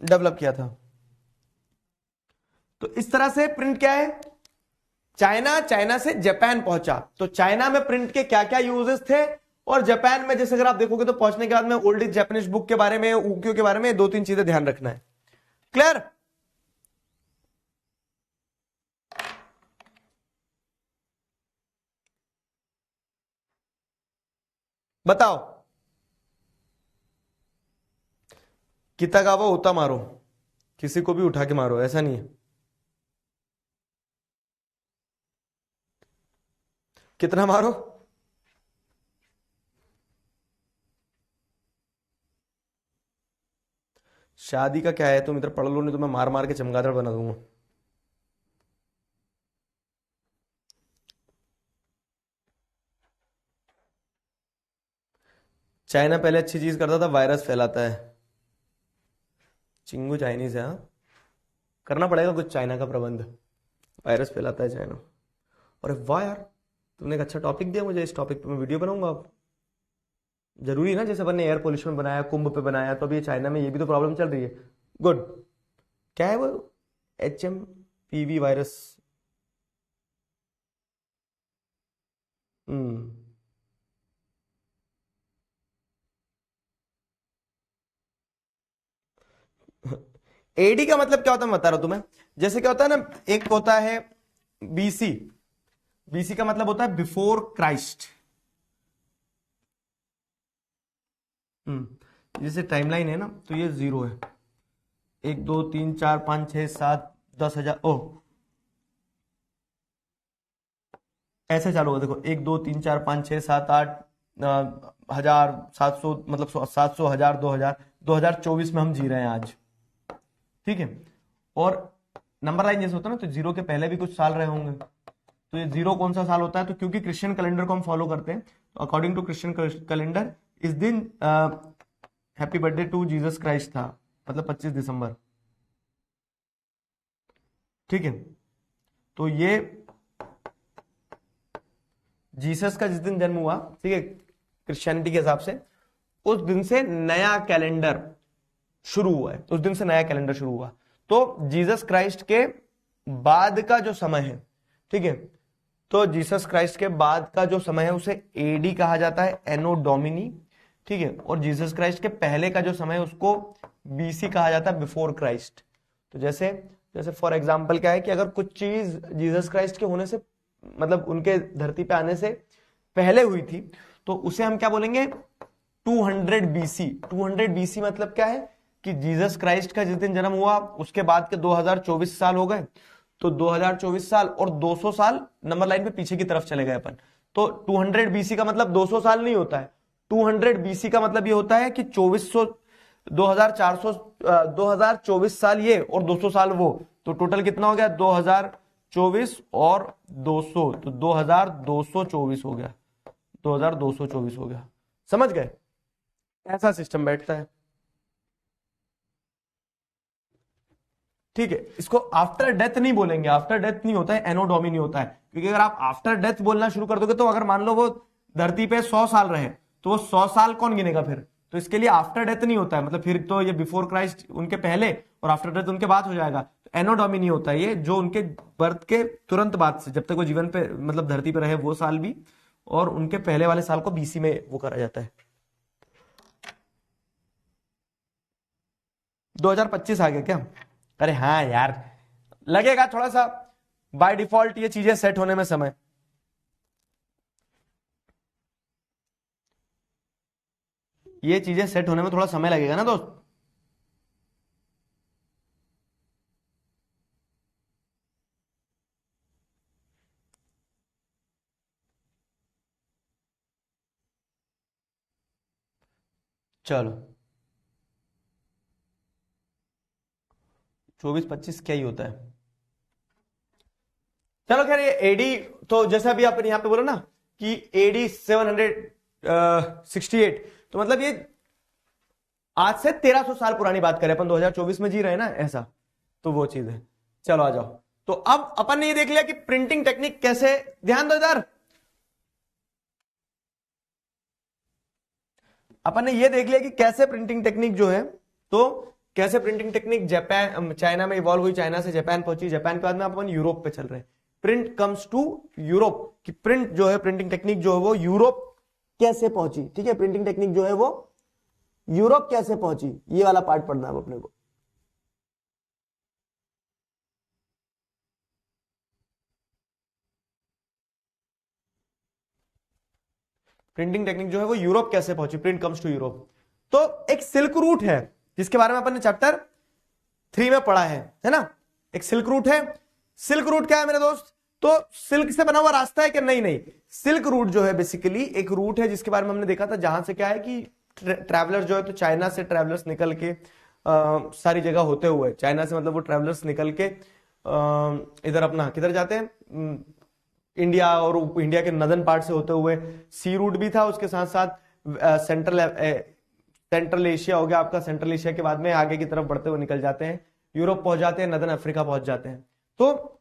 डेवलप किया था। तो इस तरह से प्रिंट क्या है, चाइना से जापान पहुंचा। तो चाइना में प्रिंट के क्या क्या यूजेस थे, और जापान में जैसे अगर आप देखोगे तो पहुंचने के बाद में ओल्ड जापानीज बुक के बारे में, उक्यो के बारे में 2-3 चीजें ध्यान रखना है। क्लियर? बताओ, कितागावा उता मारो, किसी को भी उठा के मारो, ऐसा नहीं है। कितना मारो, शादी का क्या है, तुम इधर पढ़ लो, नहीं तो मैं मार मार के चमगादड़ बना दूंगा। चाइना पहले अच्छी चीज करता था, वायरस फैलाता है। चिंगू चाइनीज है, हाँ, करना पड़ेगा कुछ चाइना का प्रबंध, वायरस फैलाता है चाइना। और वाह यार, तुमने एक अच्छा टॉपिक दिया मुझे, इस टॉपिक पे मैं वीडियो बनाऊंगा। अब जरूरी है ना, जैसे अपन ने एयर पोल्यूशन बनाया, कुंभ पे बनाया, तो अभी चाइना में ये भी तो प्रॉब्लम चल रही है। गुड, क्या है वो, HMPV वायरस। एडी का मतलब क्या होता है मैं बता रहा हूं तुम्हें। जैसे क्या होता है ना, एक होता है बीसी, बीसी का मतलब होता है बिफोर क्राइस्ट। जैसे टाइमलाइन है ना, तो ये 0 है, 1 2 3 4 5 6 7 10 हजार, ओ ऐसे चालू होगा, देखो 1 2 3 4 5 6 7 8 हजार 700, मतलब 700 हजार 2000, 2024 में हम जी रहे हैं आज, ठीक है। और नंबर लाइन जैसे होता है ना, तो 0 के पहले भी कुछ साल रहे होंगे, तो ये 0 कौन सा साल होता है, तो क्योंकि क्रिश्चियन कैलेंडर को हम फॉलो करते हैं, तो अकॉर्डिंग टू क्रिश्चियन कैलेंडर इस दिन happy birthday to Jesus Christ था, मतलब 25 दिसंबर, ठीक है। तो ये जीसस का जिस दिन जन्म हुआ, ठीक है, क्रिश्चियनिटी के हिसाब से, उस दिन से नया कैलेंडर शुरू हुआ है, उस दिन से नया कैलेंडर शुरू हुआ। तो जीसस क्राइस्ट के बाद का जो समय है, ठीक है, तो जीसस क्राइस्ट के बाद का जो समय है उसे एडी कहा जाता है, एनो डोमिनी, ठीक है, और जीसस क्राइस्ट के पहले का जो समय है उसको बीसी कहा जाता है, बिफोर क्राइस्ट। तो जैसे जैसे फॉर एग्जांपल क्या है कि अगर कुछ चीज जीसस क्राइस्ट के होने से, मतलब उनके धरती पे आने से पहले हुई थी, तो उसे हम क्या बोलेंगे, 200 बीसी। 200 बीसी मतलब क्या है कि जीसस क्राइस्ट का जिस दिन जन्म हुआ उसके बाद के 2024 साल हो गए, तो 2024 साल और 200 साल नंबर लाइन पे पीछे की तरफ चले गए अपन। तो 200 बीसी का मतलब 200 साल नहीं होता है, 200 बीसी का मतलब ये होता है कि 2024 साल ये और 200 साल वो, तो टोटल कितना हो गया, 2024 और 200, तो 2224 हो गया, 2224 हो गया। समझ गए? ऐसा सिस्टम बैठता है, ठीक है। इसको आफ्टर डेथ नहीं बोलेंगे, आफ्टर डेथ नहीं होता है, एनो डोमिनी होता है, क्योंकि अगर आप आफ्टर डेथ बोलना शुरू कर दोगे तो अगर मान लो वो धरती पे 100 साल रहे तो वो 100 साल कौन गिनेगा फिर, तो इसके लिए आफ्टर डेथ नहीं होता है, मतलब फिर तो ये बिफोर क्राइस्ट उनके पहले और आफ्टर डेथ उनके बाद हो जाएगा। तो एनो डोमिनी होता है ये, जो उनके बर्थ के तुरंत बाद से, जब तक वो जीवन पे मतलब धरती पे रहे वो साल भी, और उनके पहले वाले साल को बीसी में वो करा जाता है। 2025 आ गया क्या? अरे हाँ यार, लगेगा थोड़ा सा बाय डिफॉल्ट ये चीजें सेट होने में समय। ये चीजें सेट होने में थोड़ा समय लगेगा ना दोस्त। चलो 24-25 क्या ही होता है। चलो खैर, ये एडी, तो जैसा अभी आपने यहां पे बोला ना कि एडी 768, तो मतलब ये आज से 1300 साल पुरानी बात करें, अपन 2024 में जी रहे हैं ना, ऐसा, तो वो चीज है। चलो आ जाओ। तो अब अपन ने ये देख लिया कि प्रिंटिंग टेक्निक कैसे, ध्यान दो इधर, अपन ने ये देख लिया कि कैसे प्रिंटिंग टेक्निक जो है, तो कैसे प्रिंटिंग टेक्निक जापान चाइना में इवॉल्व हुई, चाइना से जापान पहुंची, जापान के बाद में अपन यूरोप पे चल रहे हैं। प्रिंट कम्स टू यूरोप, कि प्रिंट जो है, प्रिंटिंग टेक्निक जो है वो यूरोप कैसे पहुंची, ठीक है, प्रिंटिंग टेक्निक जो है वो यूरोप कैसे पहुंची, ये वाला पार्ट पढ़ना है अपने को। प्रिंटिंग टेक्निक जो है वो यूरोप कैसे पहुंची, प्रिंट कम्स टू यूरोप। तो एक सिल्क रूट है जिसके बारे में अपन ने चैप्टर 3 में पढ़ा है ना, एक सिल्क रूट है। सिल्क रूट क्या है मेरे दोस्त? तो सिल्क से बना हुआ रास्ता है क्या? नहीं नहीं, सिल्क रूट जो है बेसिकली एक रूट है जिसके बारे में हमने देखा था, जहां से क्या है कि ट्रैवलर्स जो है, तो चाइना से ट्रैवलर्स निकल के सारी जगह होते हुए, चाइना से मतलब वो ट्रैवलर्स निकल के इधर अपना किधर जाते हैं, इंडिया, और इंडिया के नदर्न पार्ट से होते हुए सी रूट भी था, उसके साथ साथ सेंट्रल एशिया हो गया आपका, सेंट्रल एशिया के बाद में आगे की तरफ बढ़ते हुए निकल जाते हैं, यूरोप पहुंच जाते हैं, नदर्न अफ्रीका पहुंच जाते हैं। तो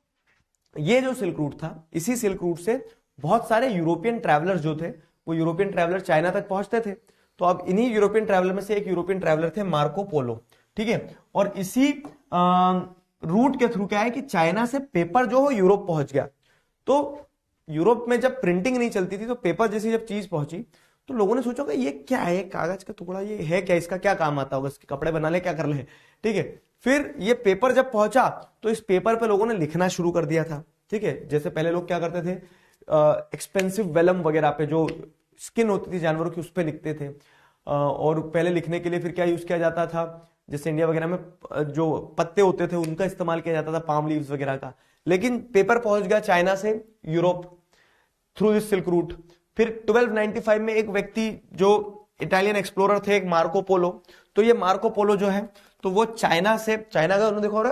ये जो सिल्क रूट था, इसी सिल्क रूट से बहुत सारे यूरोपियन ट्रैवलर्स जो थे, वो यूरोपियन ट्रैवलर चाइना तक पहुंचते थे। तो अब इन्हीं यूरोपियन ट्रैवलर में से एक यूरोपियन ट्रैवलर थे मार्को पोलो, ठीक है, और इसी रूट के थ्रू क्या है कि चाइना से पेपर जो हो यूरोप पहुंच गया। तो यूरोप में जब प्रिंटिंग नहीं चलती थी, तो पेपर जैसी जब चीज पहुंची, तो लोगों ने सोचा कि ये क्या है, कागज का टुकड़ा, ये है क्या, इसका क्या काम आता होगा, इसके कपड़े बना ले, क्या कर ले, ठीक है। फिर ये पेपर जब पहुंचा, तो इस पेपर पे लोगों ने लिखना शुरू कर दिया था, ठीक है। जैसे पहले लोग क्या करते थे, एक्सपेंसिव वेलम वगैरह पे, जो स्किन होती थी जानवरों की, उस पे लिखते थे। और पहले लिखने के लिए फिर क्या यूज किया जाता था, जैसे इंडिया वगैरह में जो पत्ते होते थे उनका इस्तेमाल किया जाता था, पाम लीव्स वगैरह का। लेकिन पेपर पहुंच गया चाइना से Europe through this silk route. फिर 1295 में एक व्यक्ति जो इटालियन एक्सप्लोरर थे, एक मार्को पोलो, तो ये मार्को पोलो जो है, तो वो चाइना का, उन्होंने देखो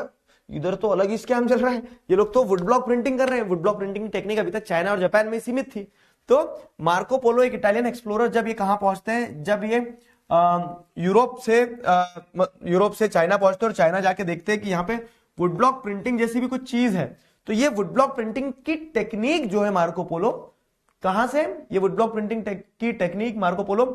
इधर तो अलग ही स्कैम चल रहा है, ये लोग तो वुड ब्लॉक प्रिंटिंग कर रहे हैं। वुड ब्लॉक प्रिंटिंग टेक्निक अभी तक चाइना और जापान में सीमित थी। तो मार्को पोलो एक इटालियन एक्सप्लोरर, जब ये कहां पहुंचते हैं, जब ये यूरोप से चाइना पहुंचते हैं, और चाइना जाके देखते हैं कि यहाँ पे वुड ब्लॉक प्रिंटिंग जैसी भी कुछ चीज है। तो ये वुड ब्लॉक प्रिंटिंग की टेक्निक जो है मार्को पोलो कहां से? ये वुड ब्लॉक प्रिंटिंग की टेक्निक मार्को पोलो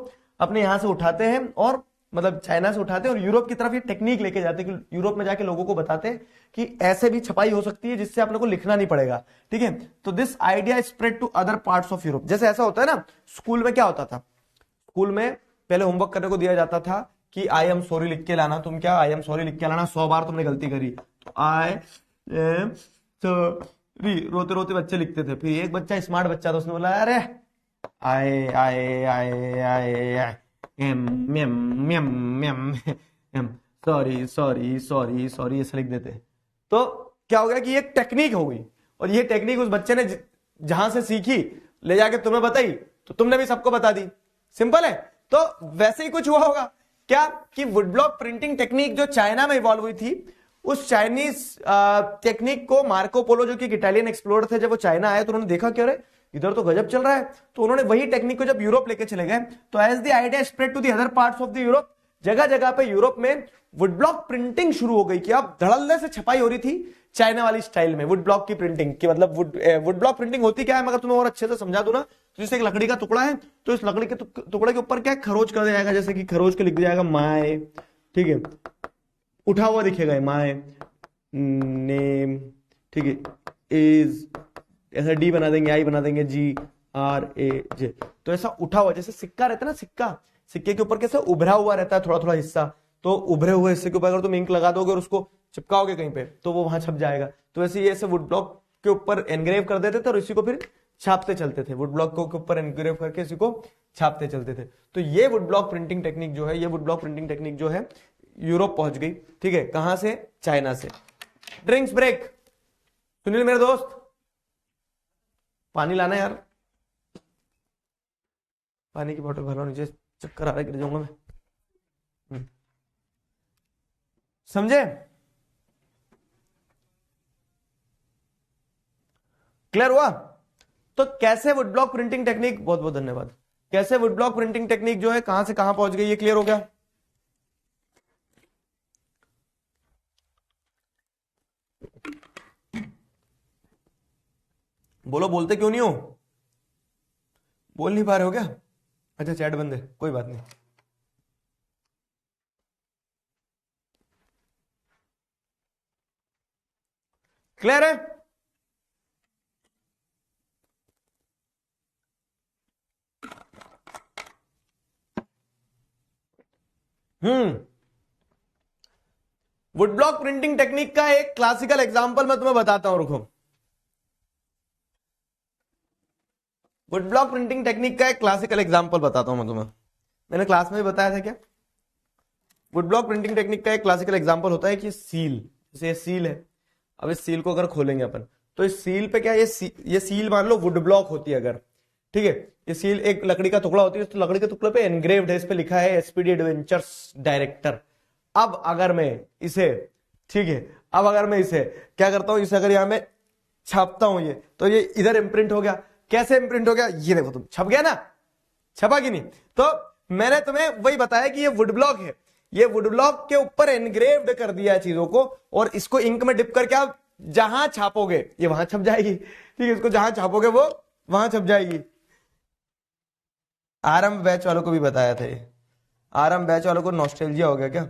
अपने यहां से उठाते हैं, और मतलब चाइना से उठाते हैं और यूरोप की तरफ ये टेक्निक लेके जाते हैं कि यूरोप में जाके लोगों को बताते हैं कि ऐसे भी छपाई हो सकती है जिससे आप लोगों को लिखना नहीं पड़ेगा, ठीक है। तो this idea spread to other parts of Europe. जैसे ऐसा होता है ना, स्कूल में क्या होता था, स्कूल में पहले होमवर्क करने को दिया जाता था कि आई एम सॉरी लिख के लाना। तुम क्या आई एम सॉरी लिख के लाना, 100 बार तुमने गलती करी तो आई एम सॉरी, रोते रोते बच्चे लिखते थे। फिर एक बच्चा स्मार्ट बच्चा था, उसने बोला अरे I I I I am am am am am sorry sorry sorry sorry, ऐसे लिख देते। तो क्या हो गया कि एक टेक्निक हो गई, और ये टेक्निक उस बच्चे ने जहां से सीखी ले जाके तुम्हें बताई, तो तुमने भी सबको बता दी। सिंपल है। तो वैसे ही कुछ हुआ होगा क्या कि वुड ब्लॉक प्रिंटिंग टेक्निक जो चाइना में इवॉल्व हुई थी, उस चाइनीज टेक्निक को मार्को पोलो जो कि इटालियन एक्सप्लोरर थे, जब वो चाइना आए तो उन्होंने देखा क्यों रे इधर तो गजब चल रहा है, तो उन्होंने वही टेक्निक को जब यूरोप लेके चले गए, तो as the idea spread to the other parts of the Europe, जगह जगह पे यूरोप में वुड ब्लॉक प्रिंटिंग शुरू हो गई कि अब धड़ल्ले से छपाई हो रही थी चाइना वाली स्टाइल में वुड ब्लॉक की प्रिंटिंग की। मतलब वुड ब्लॉक प्रिंटिंग होती क्या है, मगर तुम्हें और अच्छे से समझा दूं ना, तो जैसे एक लकड़ी का टुकड़ा है, तो इस लकड़ी के टुकड़े के ऊपर क्या खरोच कर दिया जाएगा, जैसे कि खरोच के लिख दिया जाएगा माय, ठीक है, उठा हुआ दिखेगा माय नेम, ठीक है, इज, ऐसा डी बना देंगे, आई बना देंगे, जी आर ए जे, तो ऐसा उठा हुआ, जैसे सिक्का रहता है ना, सिक्के के ऊपर कैसे उभरा हुआ रहता है थोड़ा थोड़ा हिस्सा, तो उभरे हुए हिस्से के ऊपर अगर तुम इंक लगा दोगे और उसको चिपकाओगे कहीं पे, तो वो वहां छप जाएगा। तो वैसे ये ऐसे वुड ब्लॉक के ऊपर एनग्रेव कर देते थे और इसी को फिर छापते चलते थे, वुड ब्लॉक के ऊपर एनग्रेव करके इसी को छापते चलते थे। तो ये वुड ब्लॉक प्रिंटिंग टेक्निक जो है, ये वुड ब्लॉक प्रिंटिंग टेक्निक जो है यूरोप पहुंच गई, ठीक है, कहां से? चाइना से। Drinks break. सुनील मेरे दोस्त, पानी लाना यार, पानी की बोतल भरो नीचे, चक्कर आ रहा है, गिर जाऊंगा मैं। समझे? क्लियर हुआ? तो कैसे वुड ब्लॉक प्रिंटिंग टेक्निक, बहुत बहुत धन्यवाद, कैसे वुड ब्लॉक प्रिंटिंग टेक्निक जो है कहां से कहां पहुंच गई, ये क्लियर हो गया? बोलो, बोलते क्यों नहीं हो? बोल नहीं पा रहे हो क्या? अच्छा चैट बंद है, कोई बात नहीं। क्लियर है? वुड ब्लॉक प्रिंटिंग टेक्निक का एक क्लासिकल एग्जांपल मैं तुम्हें बताता हूं, रुको। वुड ब्लॉक प्रिंटिंग टेक्निक का एक क्लासिकल एग्जांपल बताता हूं मैं तुम्हें, मैंने क्लास में भी बताया था क्या? वुड ब्लॉक प्रिंटिंग टेक्निक का एक क्लासिकल एग्जांपल होता है कि सील, जैसे ये सील है, अब इस सील को अगर खोलेंगे अपन, तो इस सील पे क्या, ये सील मान लो वुड ब्लॉक होती है अगर, ठीक है, ये सील एक लकड़ी का टुकड़ा होती है, तो लकड़ी के टुकड़े पे एनग्रेव्ड है, इस पे लिखा है एसपीडी एडवेंचर्स डायरेक्टर। अब अगर मैं इसे, ठीक है, अब अगर मैं इसे क्या करता हूं, इसे अगर यहां में छापता हूं ये, तो ये इधर इम्प्रिंट हो गया। कैसे इम्प्रिंट हो गया, ये देखो, तुम छप गया ना, छपा कि नहीं? तो मैंने तुम्हें वही बताया कि ये वुड ब्लॉक है, ये वुड ब्लॉक के ऊपर एनग्रेव्ड कर दिया है चीजों को, और इसको इंक में डिप करके आप जहां छापोगे ये वहां छप जाएगी, ठीक है, इसको जहां छापोगे वो वहां छप जाएगी। आरंभ बैच वालों को भी बताया था ये, आरंभ बैच वालों को नॉस्टैल्जिया हो गया क्या?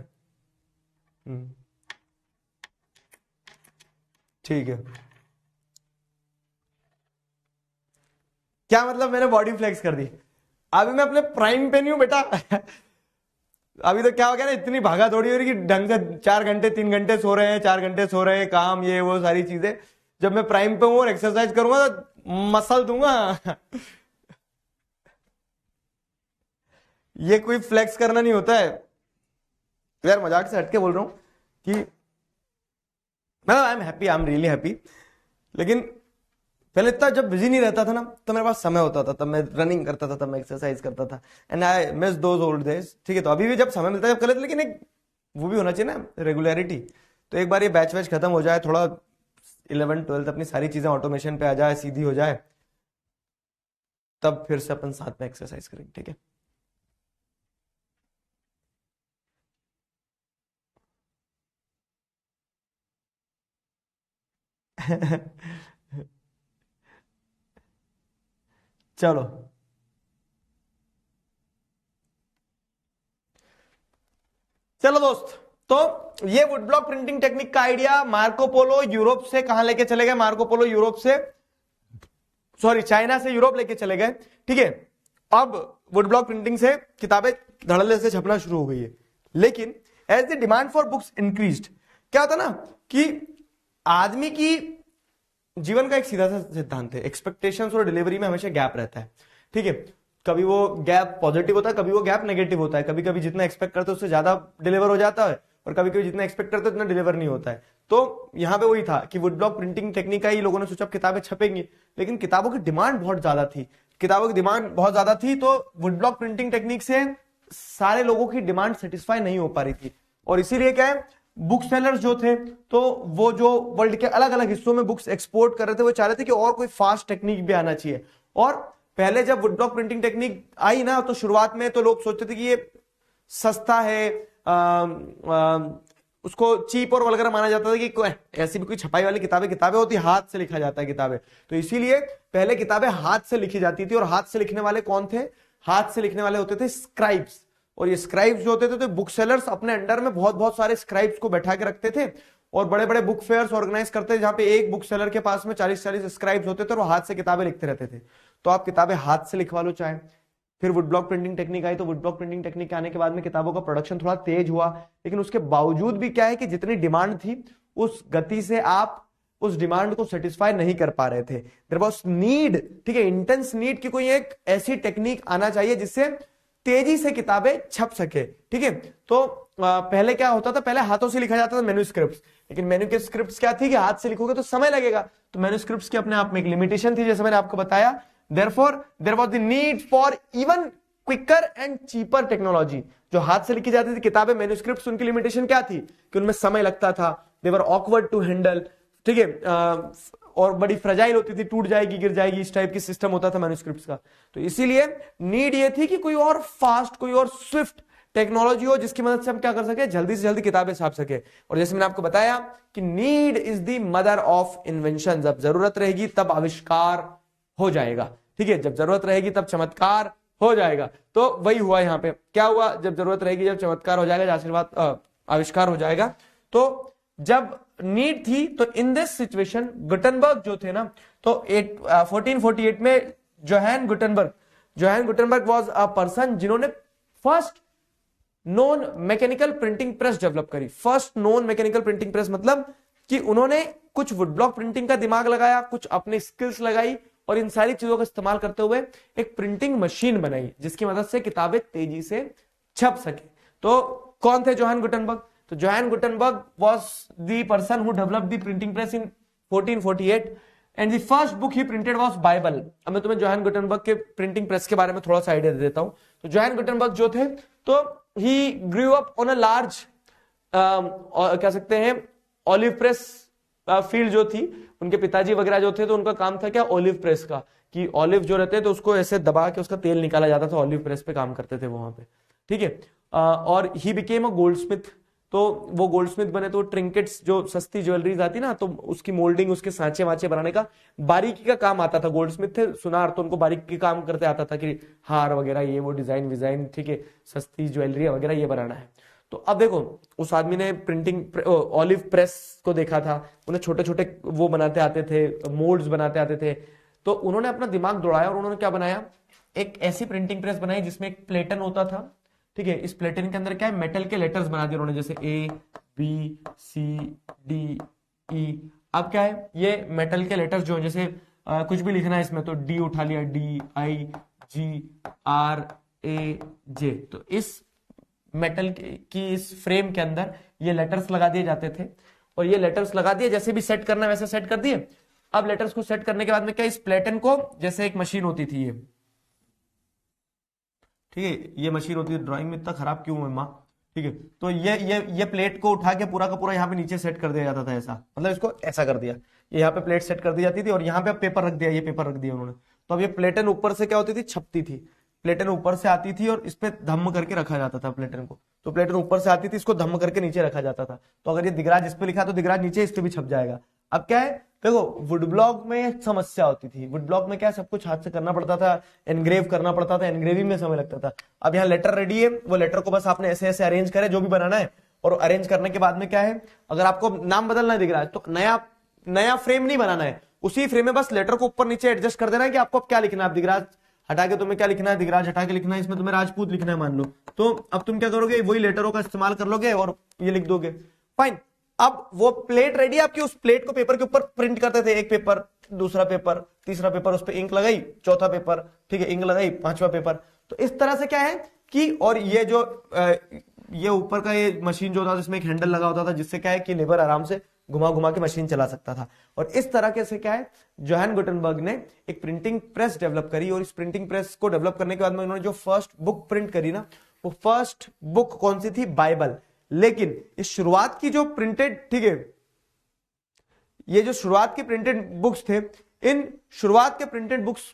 ठीक है, क्या मतलब मैंने बॉडी फ्लेक्स कर दी? अभी मैं अपने प्राइम पे नहीं हूं बेटा। अभी तो क्या हो गया ना, इतनी भागा दौड़ी हो रही कि ढंग से 4 घंटे 3 घंटे सो रहे हैं, 4 घंटे सो रहे हैं, काम ये वो सारी चीजें। जब मैं प्राइम पे हूं और एक्सरसाइज करूंगा तो मसल दूंगा। ये कोई फ्लेक्स करना नहीं होता है यार, मजाक से हटके बोल रहा हूं कि मतलब I am happy, I am really happy. लेकिन पहले इतना जब बिजी नहीं रहता था ना, तो मेरे पास समय होता था, तब मैं रनिंग करता था, तब मैं एक्सरसाइज करता था, and I miss those old days, ठीक है। तो अभी भी जब समय मिलता है जब कर लेते, लेकिन एक वो भी होना चाहिए ना, रेगुलरिटी। तो एक बार ये बैच वैच खत्म हो जाए, थोड़ा 11th 12th अपनी सारी चीजें ऑटोमेशन पे आ जाए, सीधी हो जाए, तब फिर से अपन साथ में एक्सरसाइज करेंगे, ठीक है। चलो चलो दोस्त, तो ये वुड ब्लॉक प्रिंटिंग टेक्निक का आइडिया मार्को पोलो यूरोप से कहां लेके चले गए? मार्को पोलो यूरोप से, सॉरी चाइना से यूरोप लेके चले गए, ठीक है। अब वुड ब्लॉक प्रिंटिंग से किताबें धड़ल्ले से छपना शुरू हो गई है, लेकिन as the demand for books increased, क्या होता ना कि आदमी की जीवन का एक सीधा सा सिद्धांत है, एक्सपेक्टेशंस और डिलीवरी में हमेशा गैप रहता है, ठीक है। कभी वो गैप पॉजिटिव होता है, कभी वो गैप नेगेटिव होता है, कभी कभी जितना एक्सपेक्ट करते हैं उससे ज्यादा डिलीवर हो जाता है, और कभी कभी जितना एक्सपेक्ट करते हैं उतना डिलीवर नहीं होता है। तो यहाँ पे वही था कि वुड ब्लॉक प्रिंटिंग टेक्निक का ही लोगों ने सोचा किताबें छपेंगी, लेकिन किताबों की डिमांड बहुत ज्यादा थी, किताबों की डिमांड बहुत ज्यादा थी, तो वुड ब्लॉक प्रिंटिंग टेक्निक से सारे लोगों की डिमांड सेटिस्फाई नहीं हो पा रही थी, और इसीलिए क्या है, बुक सेलर्स जो थे, तो वो जो वर्ल्ड के अलग अलग हिस्सों में बुक्स एक्सपोर्ट कर रहे थे, वो चाह रहे थे कि और कोई फास्ट टेक्निक भी आना चाहिए। और पहले जब वुड ब्लॉक प्रिंटिंग टेक्निक आई ना, तो शुरुआत में तो लोग सोचते थे कि ये सस्ता है, उसको चीप और वगैरह माना जाता था कि ऐसी भी कोई छपाई वाली किताबें होती, हाथ से लिखा जाता है किताबें, तो इसीलिए पहले किताबें हाथ से लिखी जाती थी। और हाथ से लिखने वाले कौन थे? हाथ से लिखने वाले होते थे स्क्राइब्स, और ये स्क्राइब्स जो होते थे तो बुक सेलर्स अपने अंडर में बहुत बहुत सारे स्क्राइब्स को बैठा के रखते थे, और बड़े बड़े बुक फेयर्स ऑर्गेनाइज करते थे, जहां पे एक बुक सेलर के पास में 40-40 स्क्राइब्स होते थे, और वो हाथ से किताबें लिखते रहते थे। तो आप किताबें हाथ से लिखवा लो चाहे। फिर वुड ब्लॉक प्रिंटिंग टेक्निक आई, तो वुड ब्लॉक प्रिंटिंग टेक्निक आने के बाद में किताबों का प्रोडक्शन थोड़ा तेज हुआ, लेकिन उसके बावजूद भी क्या है कि जितनी डिमांड थी उस गति से आप उस डिमांड को सेटिस्फाई नहीं कर पा रहे थे। देयर वाज नीड, ठीक है, इंटेंस नीड कि कोई एक ऐसी टेक्निक आना चाहिए जिससे तेजी से किताबें छप सके, ठीक है। तो पहले क्या होता था, पहले हाथों से लिखा जाता था मैन्युस्क्रिप्ट्स, लेकिन मैन्युस्क्रिप्ट्स क्या थी कि हाथ से लिखोगे तो समय लगेगा, तो मैन्युस्क्रिप्ट्स की अपने आप में एक लिमिटेशन थी, जैसे मैंने आपको बताया। Therefore, there was the need for even quicker and cheaper technology। जो हाथ से लिखी जाती थी किताबें, मैन्युस्क्रिप्ट्स, उनकी लिमिटेशन क्या थी कि उनमें समय लगता था, they were awkward to handle, ठीक है, और बड़ी फ्रेजाइल होती थी, टूट जाएगी, गिर जाएगी, इस टाइप की सिस्टम होता था मैन्युस्क्रिप्ट्स का। तो इसीलिए नीड ये थी कि कोई और फास्ट, कोई और स्विफ्ट टेक्नोलॉजी हो जिसकी मदद से हम क्या कर सके, जल्दी से जल्दी किताबें छाप सके। और जैसे मैंने आपको बताया कि need is the mother of invention, जब जरूरत रहेगी तब आविष्कार हो जाएगा, ठीक है, जब जरूरत रहेगी तब चमत्कार हो जाएगा। तो वही हुआ यहाँ पे, क्या हुआ, जब जरूरत रहेगी जब चमत्कार हो जाएगा, आशीर्वाद आविष्कार हो जाएगा। तो जब नीड थी, तो इन दिस सिचुएशन गुटेनबर्ग जो थे ना, तो 1448 में Johann Gutenberg was a person जिन्होंने first non mechanical printing press develop करी। First non mechanical printing press मतलब कि उन्होंने कुछ वुड ब्लॉक प्रिंटिंग का दिमाग लगाया, कुछ अपनी स्किल्स लगाई, और इन सारी चीजों का इस्तेमाल करते हुए एक प्रिंटिंग मशीन बनाई जिसकी मदद से किताबें तेजी से छप सके। तो कौन थे जोहान गुटेनबर्ग? तो Johann Gutenberg was the person who developed the printing press in 1448 and the first book he printed was Bible. अब मैं तुम्हें जोहान गुटेनबर्ग के प्रिंटिंग प्रेस के बारे में थोड़ा सा आइडिया दे देता हूं। तो जोहान गुटेनबर्ग जो थे, तो he grew up on a large, कह सकते हैं ऑलिव प्रेस फील्ड जो थी, उनके पिताजी वगैरह जो थे, तो उनका काम था क्या, ऑलिव प्रेस का, कि ऑलिव जो रहते हैं तो उसको ऐसे दबा के उसका तेल निकाला जाता था, ऑलिव प्रेस पे काम करते थे वहां पे, ठीक है। और ही बिकेम अ गोल्डस्मिथ, तो वो गोल्डस्मिथ बने, तो ट्रिंकेट्स जो सस्ती ज्वेलरीज आती ना, तो उसकी मोल्डिंग, उसके सांचे वाचे बनाने का बारीकी का काम आता था। गोल्डस्मिथ थे सुनार, तो उनको बारीकी का काम करते आता था कि हार वगैरह ये वो डिजाइन विजाइन, ठीक है, सस्ती ज्वेलरी वगैरह ये बनाना है। तो अब देखो, उस आदमी ने प्रिंटिंग ऑलिव प्रेस को देखा था, उन्हें छोटे छोटे वो बनाते आते थे, मोल्ड्स बनाते आते थे, तो उन्होंने अपना दिमाग दौड़ाया और उन्होंने क्या बनाया, एक ऐसी प्रिंटिंग प्रेस बनाई जिसमें एक प्लेटन होता था, ठीक है। इस प्लेटन के अंदर क्या है, मेटल के लेटर्स बना दिए उन्होंने, जैसे ABCDE। अब क्या है, ये मेटल के लेटर्स जो जैसे कुछ भी लिखना है इसमें, तो D उठा लिया, DIGRAJ, तो इस मेटल की इस फ्रेम के अंदर ये लेटर्स लगा दिए जाते थे, और ये लेटर्स लगा दिए, जैसे भी सेट करना है वैसे सेट कर दिए। अब लेटर्स को सेट करने के बाद में क्या, इस प्लेटन को, जैसे एक मशीन होती थी ये, ठीक है, ये मशीन होती है, ड्राइंग में इतना खराब क्यों है माँ, ठीक है, तो ये प्लेट को उठा के पूरा का पूरा यहाँ पे नीचे सेट कर दिया जाता था, ऐसा, मतलब इसको ऐसा कर दिया, ये यहाँ पे प्लेट सेट कर दी जाती थी, और यहाँ पे पेपर रख दिया, ये पेपर रख दिया उन्होंने। तो अब ये प्लेटन ऊपर से क्या होती थी, छपती थी, प्लेटन ऊपर से आती थी और इस पे धम्म करके रखा जाता था प्लेटन को, तो प्लेटन ऊपर से आती थी, इसको धम्म करके नीचे रखा जाता था, तो अगर ये दिगराज इस पे लिखा तो दिगराज नीचे इस पे भी छप जाएगा। अब क्या है, देखो वुड ब्लॉक में एक समस्या होती थी। वुड ब्लॉक में क्या सब कुछ हाथ से करना पड़ता था, एनग्रेव करना पड़ता था, एनग्रेविंग में समय लगता था। अब यहाँ लेटर रेडी है, वो लेटर को बस आपने ऐसे ऐसे अरेंज करे जो भी बनाना है, और अरेंज करने के बाद में क्या है, अगर आपको नाम बदलना दिख रहा है तो नया फ्रेम नहीं बनाना है, उसी फ्रेम में बस लेटर को ऊपर नीचे एडजस्ट कर देना है कि आपको अब क्या लिखना है। अब दिगराज हटा के तुम्हें क्या लिखना है, दिगराज हटा के लिखना है, इसमें तुम्हें राजपूत लिखना है मान लो, तो अब तुम क्या करोगे, वही लेटरों का इस्तेमाल कर लोगे और ये लिख दोगे, फाइन। अब वो प्लेट रेडी है आपकी, उस प्लेट को पेपर के ऊपर प्रिंट करते थे, एक पेपर, दूसरा पेपर, तीसरा पेपर, उस पर इंक लगाई, चौथा पेपर, ठीक है, इंक लगाई, पांचवा पेपर। तो इस तरह से क्या है कि, और ये जो ये ऊपर का ये मशीन जो था जिसमें एक हैंडल लगा होता था, जिससे क्या है कि लेबर आराम से घुमा घुमा के मशीन चला सकता था। और इस तरह के से क्या है, जोहान गुटेनबर्ग ने एक प्रिंटिंग प्रेस डेवलप करी, और इस प्रिंटिंग प्रेस को डेवलप करने के बाद में उन्होंने जो फर्स्ट बुक प्रिंट करी ना, वो फर्स्ट बुक कौन सी थी, बाइबल। लेकिन इस शुरुआत की जो प्रिंटेड, ठीक है, ये जो शुरुआत की प्रिंटेड बुक्स थे, इन शुरुआत के प्रिंटेड बुक्स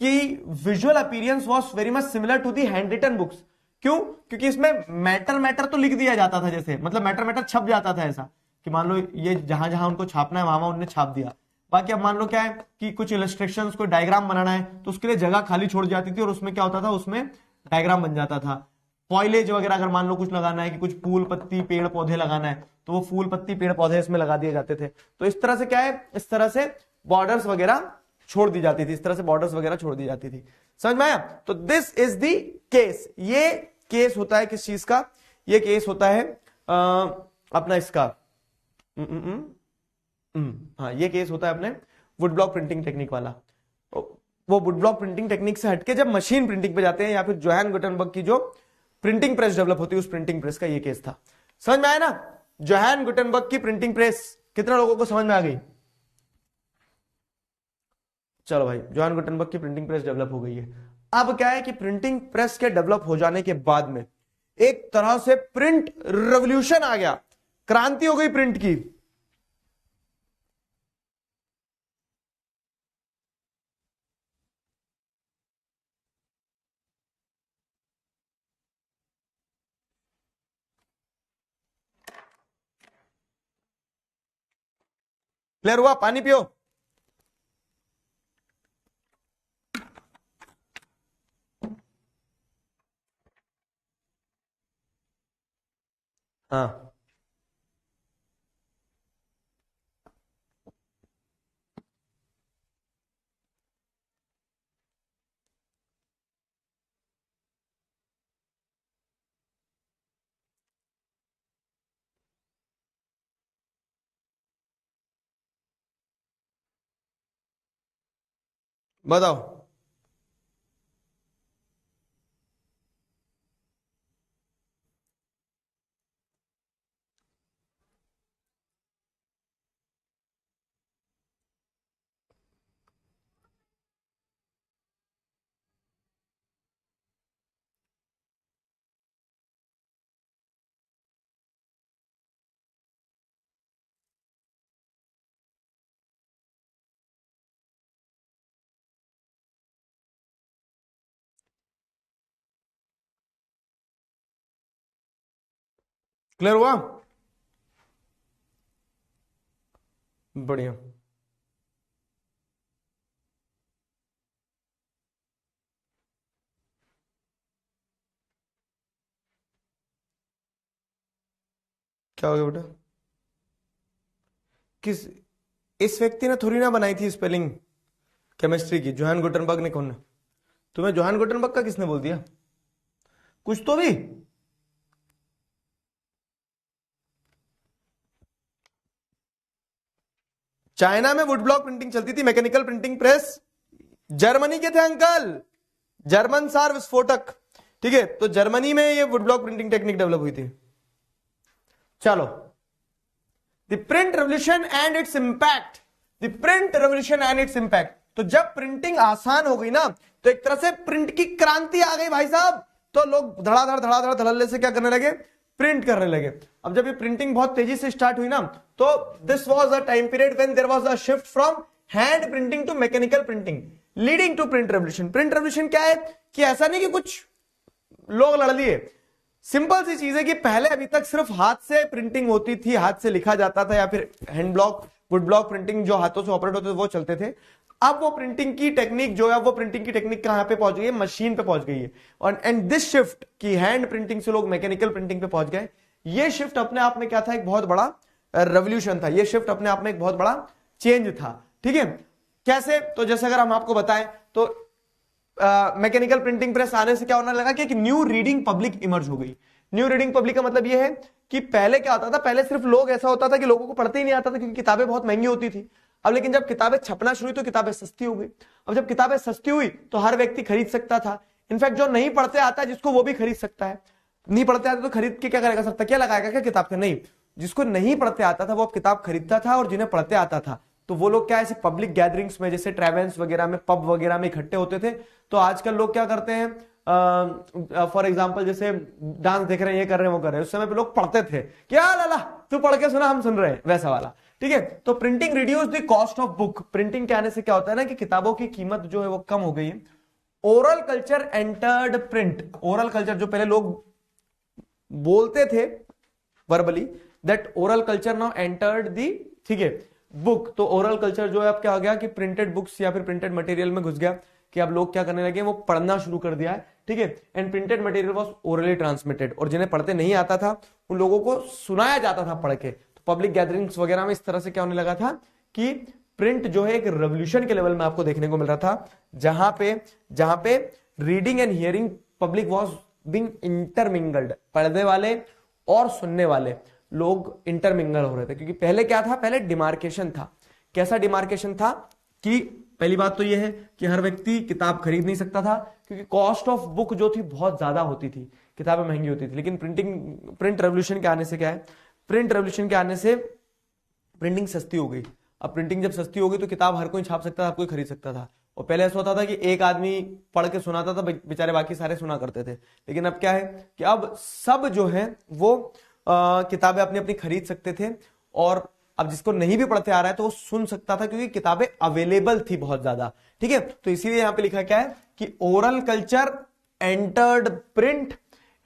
की visual appearance was very much similar to the hand written books. क्यों? क्योंकि इसमें मैटर तो लिख दिया जाता था, जैसे मतलब मैटर छप जाता था, ऐसा कि मान लो ये जहां जहां उनको छापना है वहां उन्होंने छाप दिया। बाकी अब मान लो क्या है कि कुछ इलस्ट्रेशंस, कोई डायग्राम बनाना है तो उसके लिए जगह खाली छोड़ जाती थी, और उसमें क्या होता था, उसमें डायग्राम बन जाता था। फॉइलेज वगैरह अगर मान लो कुछ लगाना है कि कुछ फूल पत्ती पेड़ पौधे लगाना है, तो वो फूल पत्ती पेड़ पौधे इसमें लगा दिए जाते थे। तो इस तरह से क्या है, इस तरह से बॉर्डर्स वगैरह छोड़ दी जाती थी, इस तरह से बॉर्डर्स वगैरह छोड़ दी जाती थी। समझ में आया? तो दिस इज द केस। ये केस होता है किस चीज का, ये केस होता है अपना इसका, हाँ, ये केस होता है अपने वुड ब्लॉक प्रिंटिंग टेक्निक वाला। वो वुड ब्लॉक प्रिंटिंग टेक्निक से हटके जब मशीन प्रिंटिंग पे जाते हैं, या फिर जोहान गुटेनबर्ग की जो प्रिंटिंग प्रेस डेवलप होती है, उस प्रिंटिंग प्रेस का ये केस था। समझ में आया ना? जोहान गुटेनबर्ग की प्रिंटिंग प्रेस कितना लोगों को समझ में आ गई? चलो भाई, जोहान गुटेनबर्ग की प्रिंटिंग प्रेस डेवलप हो गई है। अब क्या है कि प्रिंटिंग प्रेस के डेवलप हो जाने के बाद में एक तरह से प्रिंट रेवोल्यूशन आ गया, क्रांति हो गई प्रिंट की। क्लियर हुआ? पानी पियो। हाँ, बताओ। क्लियर हुआ? बढ़िया। क्या हो गया बेटा? किस, इस व्यक्ति ने थोड़ी ना बनाई थी स्पेलिंग केमिस्ट्री की, जोहान गुटेनबर्ग ने। कौन ने तुम्हें जोहान गुटेनबर्ग का किसने बोल दिया? कुछ तो भी। चाइना में वुड ब्लॉक प्रिंटिंग चलती थी, मैकेनिकल प्रिंटिंग प्रेस जर्मनी के थे अंकल, जर्मन सार विस्फोटक, ठीक है। तो जर्मनी में ये would block printing technique develop हुई थी। चलो, the print revolution and it's impact, the print revolution and it's impact. तो जब प्रिंटिंग आसान हो गई ना, तो एक तरह से प्रिंट की क्रांति आ गई भाई साहब। तो लोग धड़ाधड़ धड़ल्ले से क्या करने लगे, प्रिंट करने लगे। अब जब ये प्रिंटिंग बहुत तेजी से स्टार्ट हुई ना, तो this was a time period when there was a shift from hand printing to mechanical printing, leading to print revolution. Print revolution क्या है कि ऐसा नहीं कि कुछ लोग लड़ लिए, सिंपल सी चीज है कि पहले अभी तक सिर्फ हाथ से प्रिंटिंग होती थी, हाथ से लिखा जाता था, या फिर hand block would block printing जो हाथों से ऑपरेट होते थे वो चलते थे। अब वो प्रिंटिंग की टेक्निक जो है वो प्रिंटिंग की टेक्निक कहां पे पहुंच गई है, मशीन पे पहुंच गई है। और एंड दिस शिफ्ट की हैंड प्रिंटिंग से लोग मैकेनिकल प्रिंटिंग पे पहुंच गए। ये शिफ्ट अपने आप में क्या था, एक बहुत बड़ा रेवोल्यूशन था। ये शिफ्ट अपने आप में एक बहुत बड़ा चेंज था। ठीक है, कैसे? तो जैसे अगर हम आपको बताएं तो मैकेनिकल प्रिंटिंग प्रेस आने से क्या होने लगा कि एक न्यू रीडिंग पब्लिक इमर्ज हो गई। न्यू रीडिंग पब्लिक का मतलब यह है कि पहले क्या होता था, पहले सिर्फ लोग, ऐसा होता था कि लोगों को पढ़ते ही नहीं आता था क्योंकि किताबें बहुत महंगी होती थी। अब लेकिन जब किताबें छपना शुरू हुई तो किताबें सस्ती हो गई। अब जब किताबें सस्ती हुई तो हर व्यक्ति खरीद सकता था। इनफैक्ट जो नहीं पढ़ते आता जिसको वो भी खरीद सकता है। नहीं पढ़ते आते तो खरीद के क्या करेगा, सकता क्या लगाएगा क्या किताब का? नहीं। जिसको नहीं पढ़ते आता था वो अब किताब खरीदता था, और जिन्हें पढ़ते आता था तो वो लोग क्या ऐसे पब्लिक गैदरिंग्स में, जैसे ट्रेवेंस वगैरह में, पब वगैरह में इकट्ठे होते थे। तो आजकल लोग क्या करते हैं, फॉर एग्जाम्पल जैसे डांस देख रहे हैं, ये कर रहे हैं, वो कर रहे हैं, उस समय पे लोग पढ़ते थे, क्या लाला तू पढ़ के सुना, हम सुन रहे हैं, वैसा वाला। ठीक है, तो printing reduce the cost of book. Printing के आने से क्या होता है ना कि किताबों की कीमत जो है वो कम हो गई है। Oral culture entered print. Oral culture जो पहले लोग बोलते थे verbally, that oral culture now entered the, ठीक है, बुक। तो ओरल कल्चर जो है अब क्या हो गया कि प्रिंटेड बुक्स या फिर प्रिंटेड मटेरियल में घुस गया, कि अब लोग क्या करने लगे, वो पढ़ना शुरू कर दिया है। ठीक है, and printed material was orally transmitted. और जिन्हें पढ़ते नहीं आता था उन लोगों को सुनाया जाता था पढ़ के। तो पब्लिक गैदरिंग्स वगैरह में इस तरह से क्या होने लगा था कि प्रिंट जो है एक रेवोल्यूशन के लेवल में आपको देखने को मिल रहा था, जहां पे reading and hearing public was being intermingled. पढ़ने वाले और सुनने वाले लोग इंटरमिंगल हो रहे थे। क्योंकि पहले क्या था, पहले डिमार्केशन था। कैसा डिमार्केशन था कि पहली बात तो यह है कि हर व्यक्ति किताब खरीद नहीं सकता था, क्योंकि कॉस्ट ऑफ बुक जो थी बहुत ज्यादा होती थी, किताबें महंगी होती थी। लेकिन प्रिंट रेवोल्यूशन के आने से क्या है, प्रिंट रेवोल्यूशन के आने से प्रिंटिंग सस्ती हो गई। अब प्रिंटिंग जब सस्ती हो गई तो किताब हर कोई छाप सकता था, हर कोई खरीद सकता था। और पहले ऐसा होता था कि एक आदमी पढ़ के सुनाता था, बेचारे बाकी सारे सुना करते थे। लेकिन अब क्या है कि अब सब जो है वो किताबें अपनी अपनी खरीद सकते थे। और अब जिसको नहीं भी पढ़ते आ रहा है तो वो सुन सकता था, क्योंकि किताबें अवेलेबल थी बहुत ज्यादा। ठीक है, तो इसीलिए यहां पे लिखा क्या है कि oral culture entered print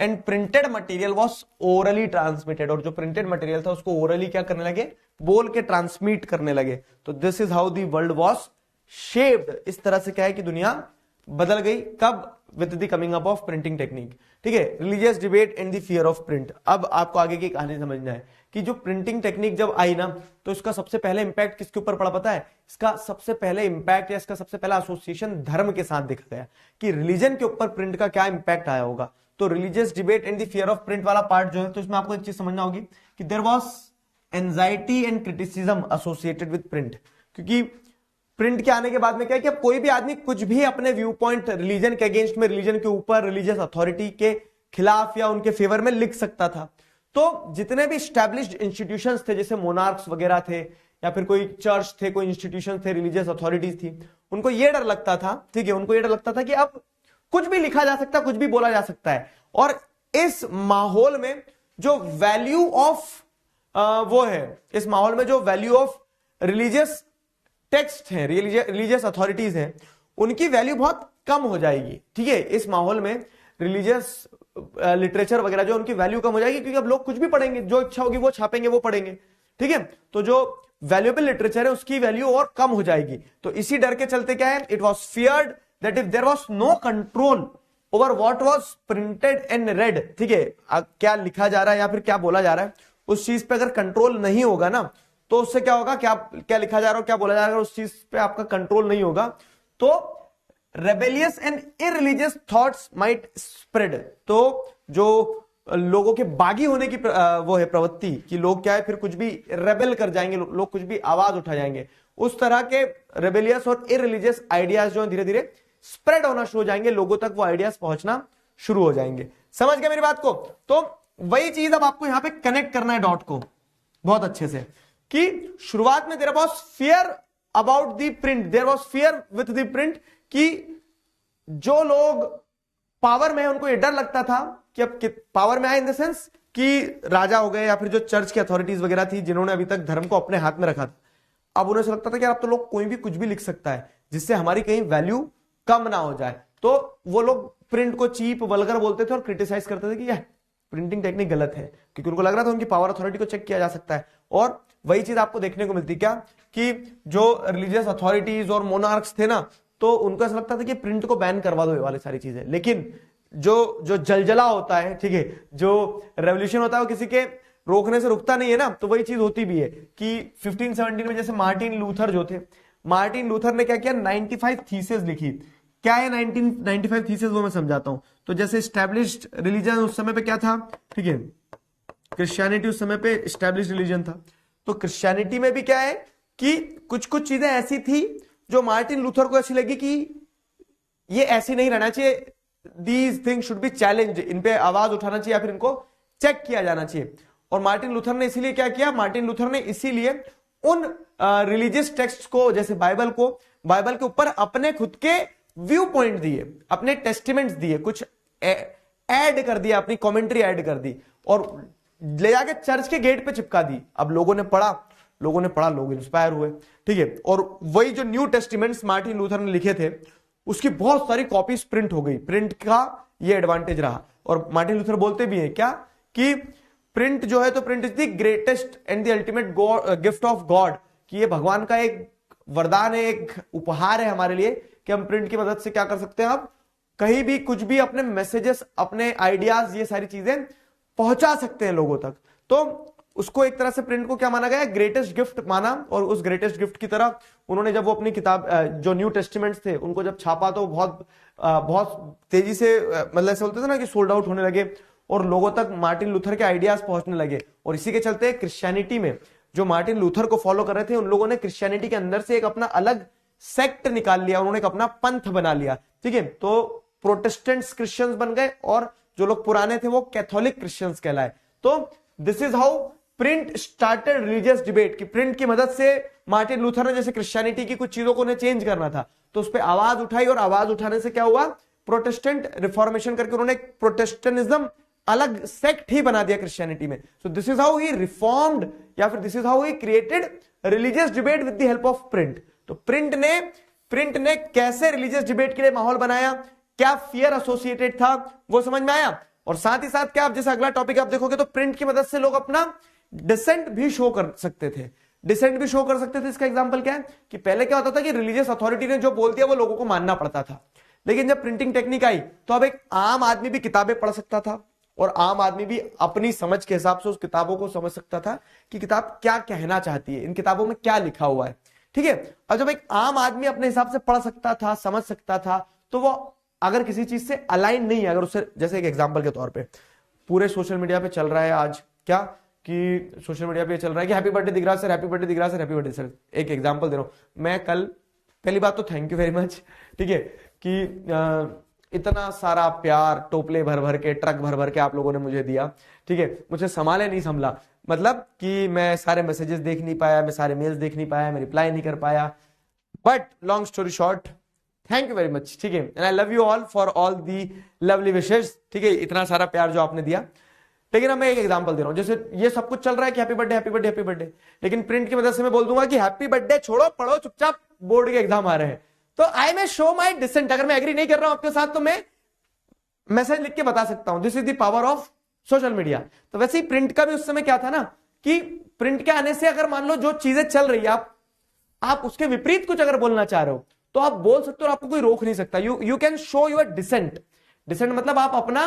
and printed material was orally transmitted. और जो प्रिंटेड मटेरियल था उसको ओरली क्या करने लगे, बोल के ट्रांसमिट करने लगे। तो this is how the world was shaped. इस तरह से क्या है कि दुनिया बदल गई। कब? With the coming up of printing technique. ठीक है, religious debate and the fear of print. अब आपको आगे की कहानी समझना है कि जो प्रिंटिंग टेक्निक जब आई ना, तो इसका सबसे पहले इंपैक्ट किसके ऊपर पड़ा पता है? इसका सबसे पहले इंपैक्ट या इसका सबसे पहला एसोसिएशन धर्म के साथ देखा गया कि रिलीजन के ऊपर प्रिंट का क्या इंपैक्ट आया होगा। तो religious debate and the fear of print वाला पार्ट जो है, तो इसमें आपको एक चीज समझना होगी कि there was anxiety and criticism associated with print. क्योंकि प्रिंट के आने के बाद में क्या है कि अब कोई भी आदमी कुछ भी अपने व्यू पॉइंट रिलीजन के अगेंस्ट में, रिलीजन के ऊपर, रिलीजियस अथॉरिटी के खिलाफ या उनके फेवर में लिख सकता था। तो जितने भी स्टैब्लिश्ड इंस्टीट्यूशंस थे, जैसे मोनार्क्स वगैरह थे, या फिर कोई चर्च थे, कोई इंस्टीट्यूशन थे, रिलीजियस अथॉरिटीज थी, उनको यह डर लगता था, ठीक है, उनको यह डर लगता था कि अब कुछ भी लिखा जा सकता है, कुछ भी बोला जा सकता है। और इस माहौल में जो वैल्यू ऑफ वो है, इस माहौल में जो वैल्यू ऑफ रिलीजियस टेक्स्ट है, रिलीजियस अथॉरिटीज है, उनकी वैल्यू बहुत कम हो जाएगी। ठीक है, इस माहौल में रिलीजियस लिटरेचर वगैरह जो उनकी वैल्यू कम हो जाएगी, क्योंकि अब लोग कुछ भी पढ़ेंगे, जो इच्छा होगी वो छापेंगे, वो पढ़ेंगे। ठीक है, तो जो वैल्यूएबल लिटरेचर है उसकी वैल्यू और कम हो जाएगी। तो इसी डर के चलते क्या है, it was feared that if there was no control over what was printed and read, ठीक है, क्या लिखा जा रहा है या फिर क्या बोला जा रहा है, उस चीज पे अगर कंट्रोल नहीं होगा ना, तो उससे क्या होगा, क्या लिखा जा रहा है, क्या बोला जा रहा है, उस चीज पे आपका कंट्रोल नहीं होगा, तो rebellious and irreligious thoughts might spread. तो जो लोगों के बागी होने की वो है प्रवृत्ति कि लोग क्या है फिर कुछ भी रेबेल कर जाएंगे, लोग कुछ भी आवाज उठा जाएंगे, उस तरह के रेबेलियस और इररिलीजियस आइडियाज जो धीरे धीरे स्प्रेड होना शुरू हो जाएंगे, लोगों तक वो आइडियाज पहुंचना शुरू हो जाएंगे। समझ गए मेरी बात को? तो वही चीज अब आपको यहां पे कनेक्ट करना है डॉट को बहुत अच्छे से, कि शुरुआत में there was fear about the print, there was fear with the print, कि जो लोग पावर में है उनको ये डर लगता था कि अब पावर में आए इन द सेंस कि राजा हो गए या फिर जो चर्च की अथॉरिटीज वगैरह थी जिन्होंने अभी तक धर्म को अपने हाथ में रखा था, अब उन्हें लगता था कि अब तो लोग कोई भी कुछ भी लिख सकता है जिससे हमारी कहीं वैल्यू कम ना हो जाए। तो वो लोग प्रिंट को चीप वल्गर बोलते थे और क्रिटिसाइज करते थे कि प्रिंटिंग टेक्निक गलत है, क्योंकि उनको लग रहा था उनकी पावर अथॉरिटी को चेक किया जा सकता है। और वही चीज आपको देखने को मिलती क्या कि जो रिलीजियस अथॉरिटीज और मोनार्क्स थे ना, तो उनको ऐसा लगता था कि प्रिंट को बैन करवा दो ये वाली सारी चीजें। लेकिन जो जलजला होता है, ठीक है, जो रेवोल्यूशन होता है वो किसी के रोकने से रुकता नहीं है ना। तो वही चीज होती भी है कि 1517 में जैसे मार्टिन लूथर जो थे, मार्टिन लूथर ने क्या किया, 95 थीसिस लिखी। क्या है 1995 थीसिस, वो मैं समझाता हूं। तो जैसे स्टैब्लिश्ड रिलीजन उस समय पे क्या था, ठीक है, क्रिश्चियनिटी उस समय पे स्टैब्लिश्ड रिलीजन था। तो क्रिश्चियनिटी में भी क्या है कि कुछ कुछ चीजें ऐसी थी जो मार्टिन लूथर को ऐसी लगी कि ये ऐसी नहीं रहना चाहिए, these things should be challenge, इन पे आवाज उठाना चाहिए या फिर इनको चेक किया जाना चाहिए। और मार्टिन लूथर ने इसीलिए क्या किया, मार्टिन लूथर ने इसीलिए उन रिलीजियस टेक्स्ट को, जैसे बाइबल को, बाइबल के ऊपर अपने खुद के व्यू पॉइंट दिए, अपने टेस्टिमेंट्स दिए, कुछ ऐड कर दिया, अपनी कमेंट्री ऐड कर दी और ले जाके चर्च के गेट पे चिपका दी। अब लोगों ने पढ़ा, लोग इंस्पायर हुए, ठीक है। और वही जो न्यू टेस्टिमेंट्स मार्टिन लूथर ने लिखे थे, उसकी बहुत सारी कॉपीज प्रिंट हो गई। प्रिंट का ये एडवांटेज रहा। और मार्टिन लूथर बोलते भी हैं क्या कि प्रिंट जो है, तो print is the greatest and the ultimate gift of God, कि ये भगवान का एक वरदान है, एक उपहार है हमारे लिए कि हम प्रिंट की मदद से क्या कर सकते हैं, हम कहीं भी कुछ भी अपने मैसेजेस, अपने आइडियाज, ये सारी चीजें पहुंचा सकते हैं लोगों तक। तो उसको एक तरह से प्रिंट को क्या माना गया, ग्रेटेस्ट गिफ्ट माना। और उस ग्रेटेस्ट गिफ्ट की तरह उन्होंने जब वो अपनी किताब, जो न्यू टेस्टिमेंट्स थे, उनको जब छापा तो बहुत तेजी से, मतलब ऐसे बोलते थे ना कि सोल्ड आउट होने लगे और लोगों तक मार्टिन लूथर के आइडियाज पहुंचने लगे। और इसी के चलते क्रिश्चियनिटी में जो मार्टिन लूथर को फॉलो कर रहे थे, उन लोगों ने क्रिश्चियनिटी के अंदर से एक अपना अलग सेक्ट निकाल लिया, उन्होंने एक अपना पंथ बना लिया, ठीक है। तो प्रोटेस्टेंट्स क्रिश्चियंस बन गए और जो लोग पुराने थे वो कैथोलिक क्रिश्चियंस कहलाए। तो this is how print started religious debate, कि प्रिंट की मदद से मार्टिन लूथर ने जैसे क्रिश्चियनिटी की कुछ चीजों को उन्हें चेंज करना था, तो उस पर आवाज उठाई और आवाज उठाने से क्या हुआ, प्रोटेस्टेंट रिफॉर्मेशन करके उन्होंने एक प्रोटेस्टेंटिज्म अलग सेक्ट ही बना दिया क्रिश्चियनिटी में। So this is how he reformed, या फिर this is how he created religious debate with the help of print. तो प्रिंट ने कैसे रिलीजियस डिबेट के लिए माहौल बनाया, क्या फियर एसोसिएटेड था, वो समझ में आया। और साथ ही साथ क्या, आप जैसे अगला टॉपिक आप देखोगे तो प्रिंट की मदद से लोग अपना डिसेंट भी शो कर सकते थे। इसका एग्जांपल क्या है कि पहले क्या होता था कि रिलीजियस अथॉरिटी ने जो बोल दिया वो लोगों को मानना पड़ता था। लेकिन जब प्रिंटिंग टेक्निक आई तो अब एक आम आदमी भी किताबें पढ़ सकता था और आम आदमी भी अपनी समझ के हिसाब से उस किताबों को समझ सकता था कि किताब क्या कहना चाहती है, इन किताबों में क्या लिखा हुआ है, ठीक है। अब जब एक आम आदमी अपने हिसाब से पढ़ सकता था, समझ सकता था, तो वो अगर किसी चीज से अलाइन नहीं है, अगर उससे, जैसे एक एग्जांपल के तौर पे पूरे सोशल मीडिया पे चल रहा है आज क्या, कि सोशल मीडिया पे चल रहा है कि happy birthday Digraj sir, happy birthday Digraj sir, happy birthday sir. एक एग्जांपल दे रहा हूं मैं, कल, पहली बात तो थैंक यू वेरी मच, ठीक है, कि इतना सारा प्यार टोपले भर भर के, ट्रक भर भर के आप लोगों ने मुझे दिया, ठीक है। मुझे संभाले नहीं संभला, मतलब कि मैं सारे मैसेजेस देख नहीं पाया, मैं सारे मेल्स देख नहीं पाया, मैं रिप्लाई नहीं कर पाया, but long story short, thank you very much, ठीक है। And I love you all for all the lovely wishes, ठीक है, इतना सारा प्यार जो आपने दिया। लेकिन अब मैं एक एग्जांपल दे रहा हूं, जैसे ये सब कुछ चल रहा है कि happy birthday, happy birthday, happy birthday, लेकिन प्रिंट की मदद से मैं बोल दूंगा कि हैप्पी बर्थडे छोड़ो, पढ़ो चुपचाप, बोर्ड के एग्जाम आ रहे हैं, तो आई मे शो माई डिसेंट। अगर मैं एग्री नहीं कर रहा हूं आपके साथ तो मैं मैसेज लिख के बता सकता हूं। This is the power of social media. तो वैसे ही प्रिंट का भी उस समय क्या था ना, कि प्रिंट के आने से अगर मान लो जो चीजें चल रही है, आप उसके विपरीत कुछ अगर बोलना चाह रहे हो तो आप बोल सकते हो और आपको कोई रोक नहीं सकता। You can show your dissent. Dissent मतलब आप अपना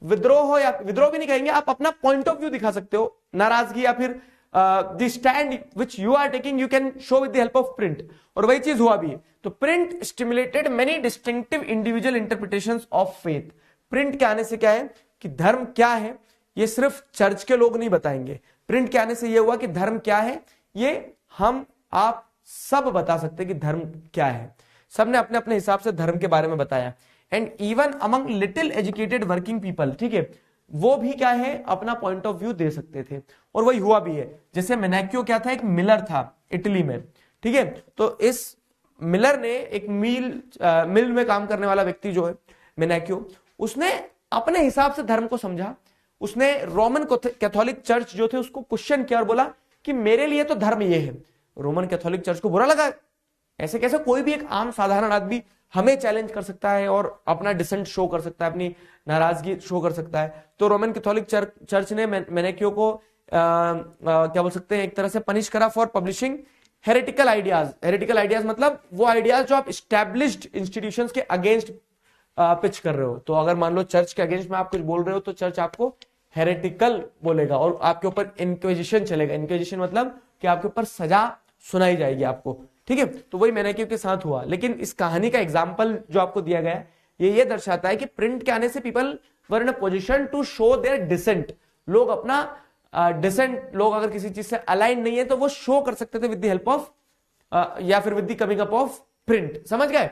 विद्रोह, या विद्रोह भी नहीं कहेंगे, आप अपना पॉइंट ऑफ व्यू दिखा सकते हो, नाराजगी या फिर the stand which you are taking, you can show with the help of print. और वही चीज हुआ भी है। तो print stimulated many distinctive individual interpretations of faith. Print के आने से क्या है कि धर्म क्या है ये सिर्फ चर्च के लोग नहीं बताएंगे। प्रिंट के आने से ये हुआ कि धर्म क्या है ये हम आप सब बता सकते हैं कि धर्म क्या है। सबने अपने अपने हिसाब से धर्म के बारे में बताया। And even among little educated working people, ठीक है, वो भी क्या है अपना पॉइंट ऑफ व्यू दे सकते थे। और वही हुआ भी है। जैसे मेनाक्यो क्या था, एक मिलर था इटली में, ठीक है। तो इस मिलर ने एक मिल में काम करने वाला व्यक्ति जो है मेनाक्यो, उसने अपने हिसाब से धर्म को समझा। उसने रोमन कैथोलिक चर्च जो थे उसको क्वेश्चन किया और बोला कि मेरे लिए तो धर्म ये है। रोमन कैथोलिक चर्च को बुरा लगा ऐसे कैसे कोई भी एक आम साधारण आदमी हमें चैलेंज कर सकता है और अपना डिसेंट शो कर सकता है, अपनी नाराजगी शो कर सकता है। तो रोमन कैथोलिक चर्च ने मेनेक्यो को क्या बोल सकते हैं, एक तरह से पनिश करा for publishing heretical ideas. Heretical ideas मतलब वो आइडियाज जो आप स्टैब्लिश्ड इंस्टीट्यूशंस के अगेंस्ट पिच कर रहे हो। तो अगर मान लो चर्च के अगेंस्ट में आप कुछ बोल रहे हो तो चर्च आपको हेरेटिकल बोलेगा और आपके ऊपर इंक्विजिशन चलेगा। इंक्विजिशन मतलब कि आपके ऊपर सजा सुनाई जाएगी आपको, ठीक है। तो वही मैनेक्यो के साथ हुआ। लेकिन इस कहानी का एग्जाम्पल जो आपको दिया गया है ये दर्शाता है कि प्रिंट के आने से people were in a position to show their dissent. लोग अपना डिसेंट, लोग अगर किसी चीज से अलाइन नहीं है तो वो शो कर सकते थे विद द हेल्प ऑफ या फिर with the coming up of print. समझ गए?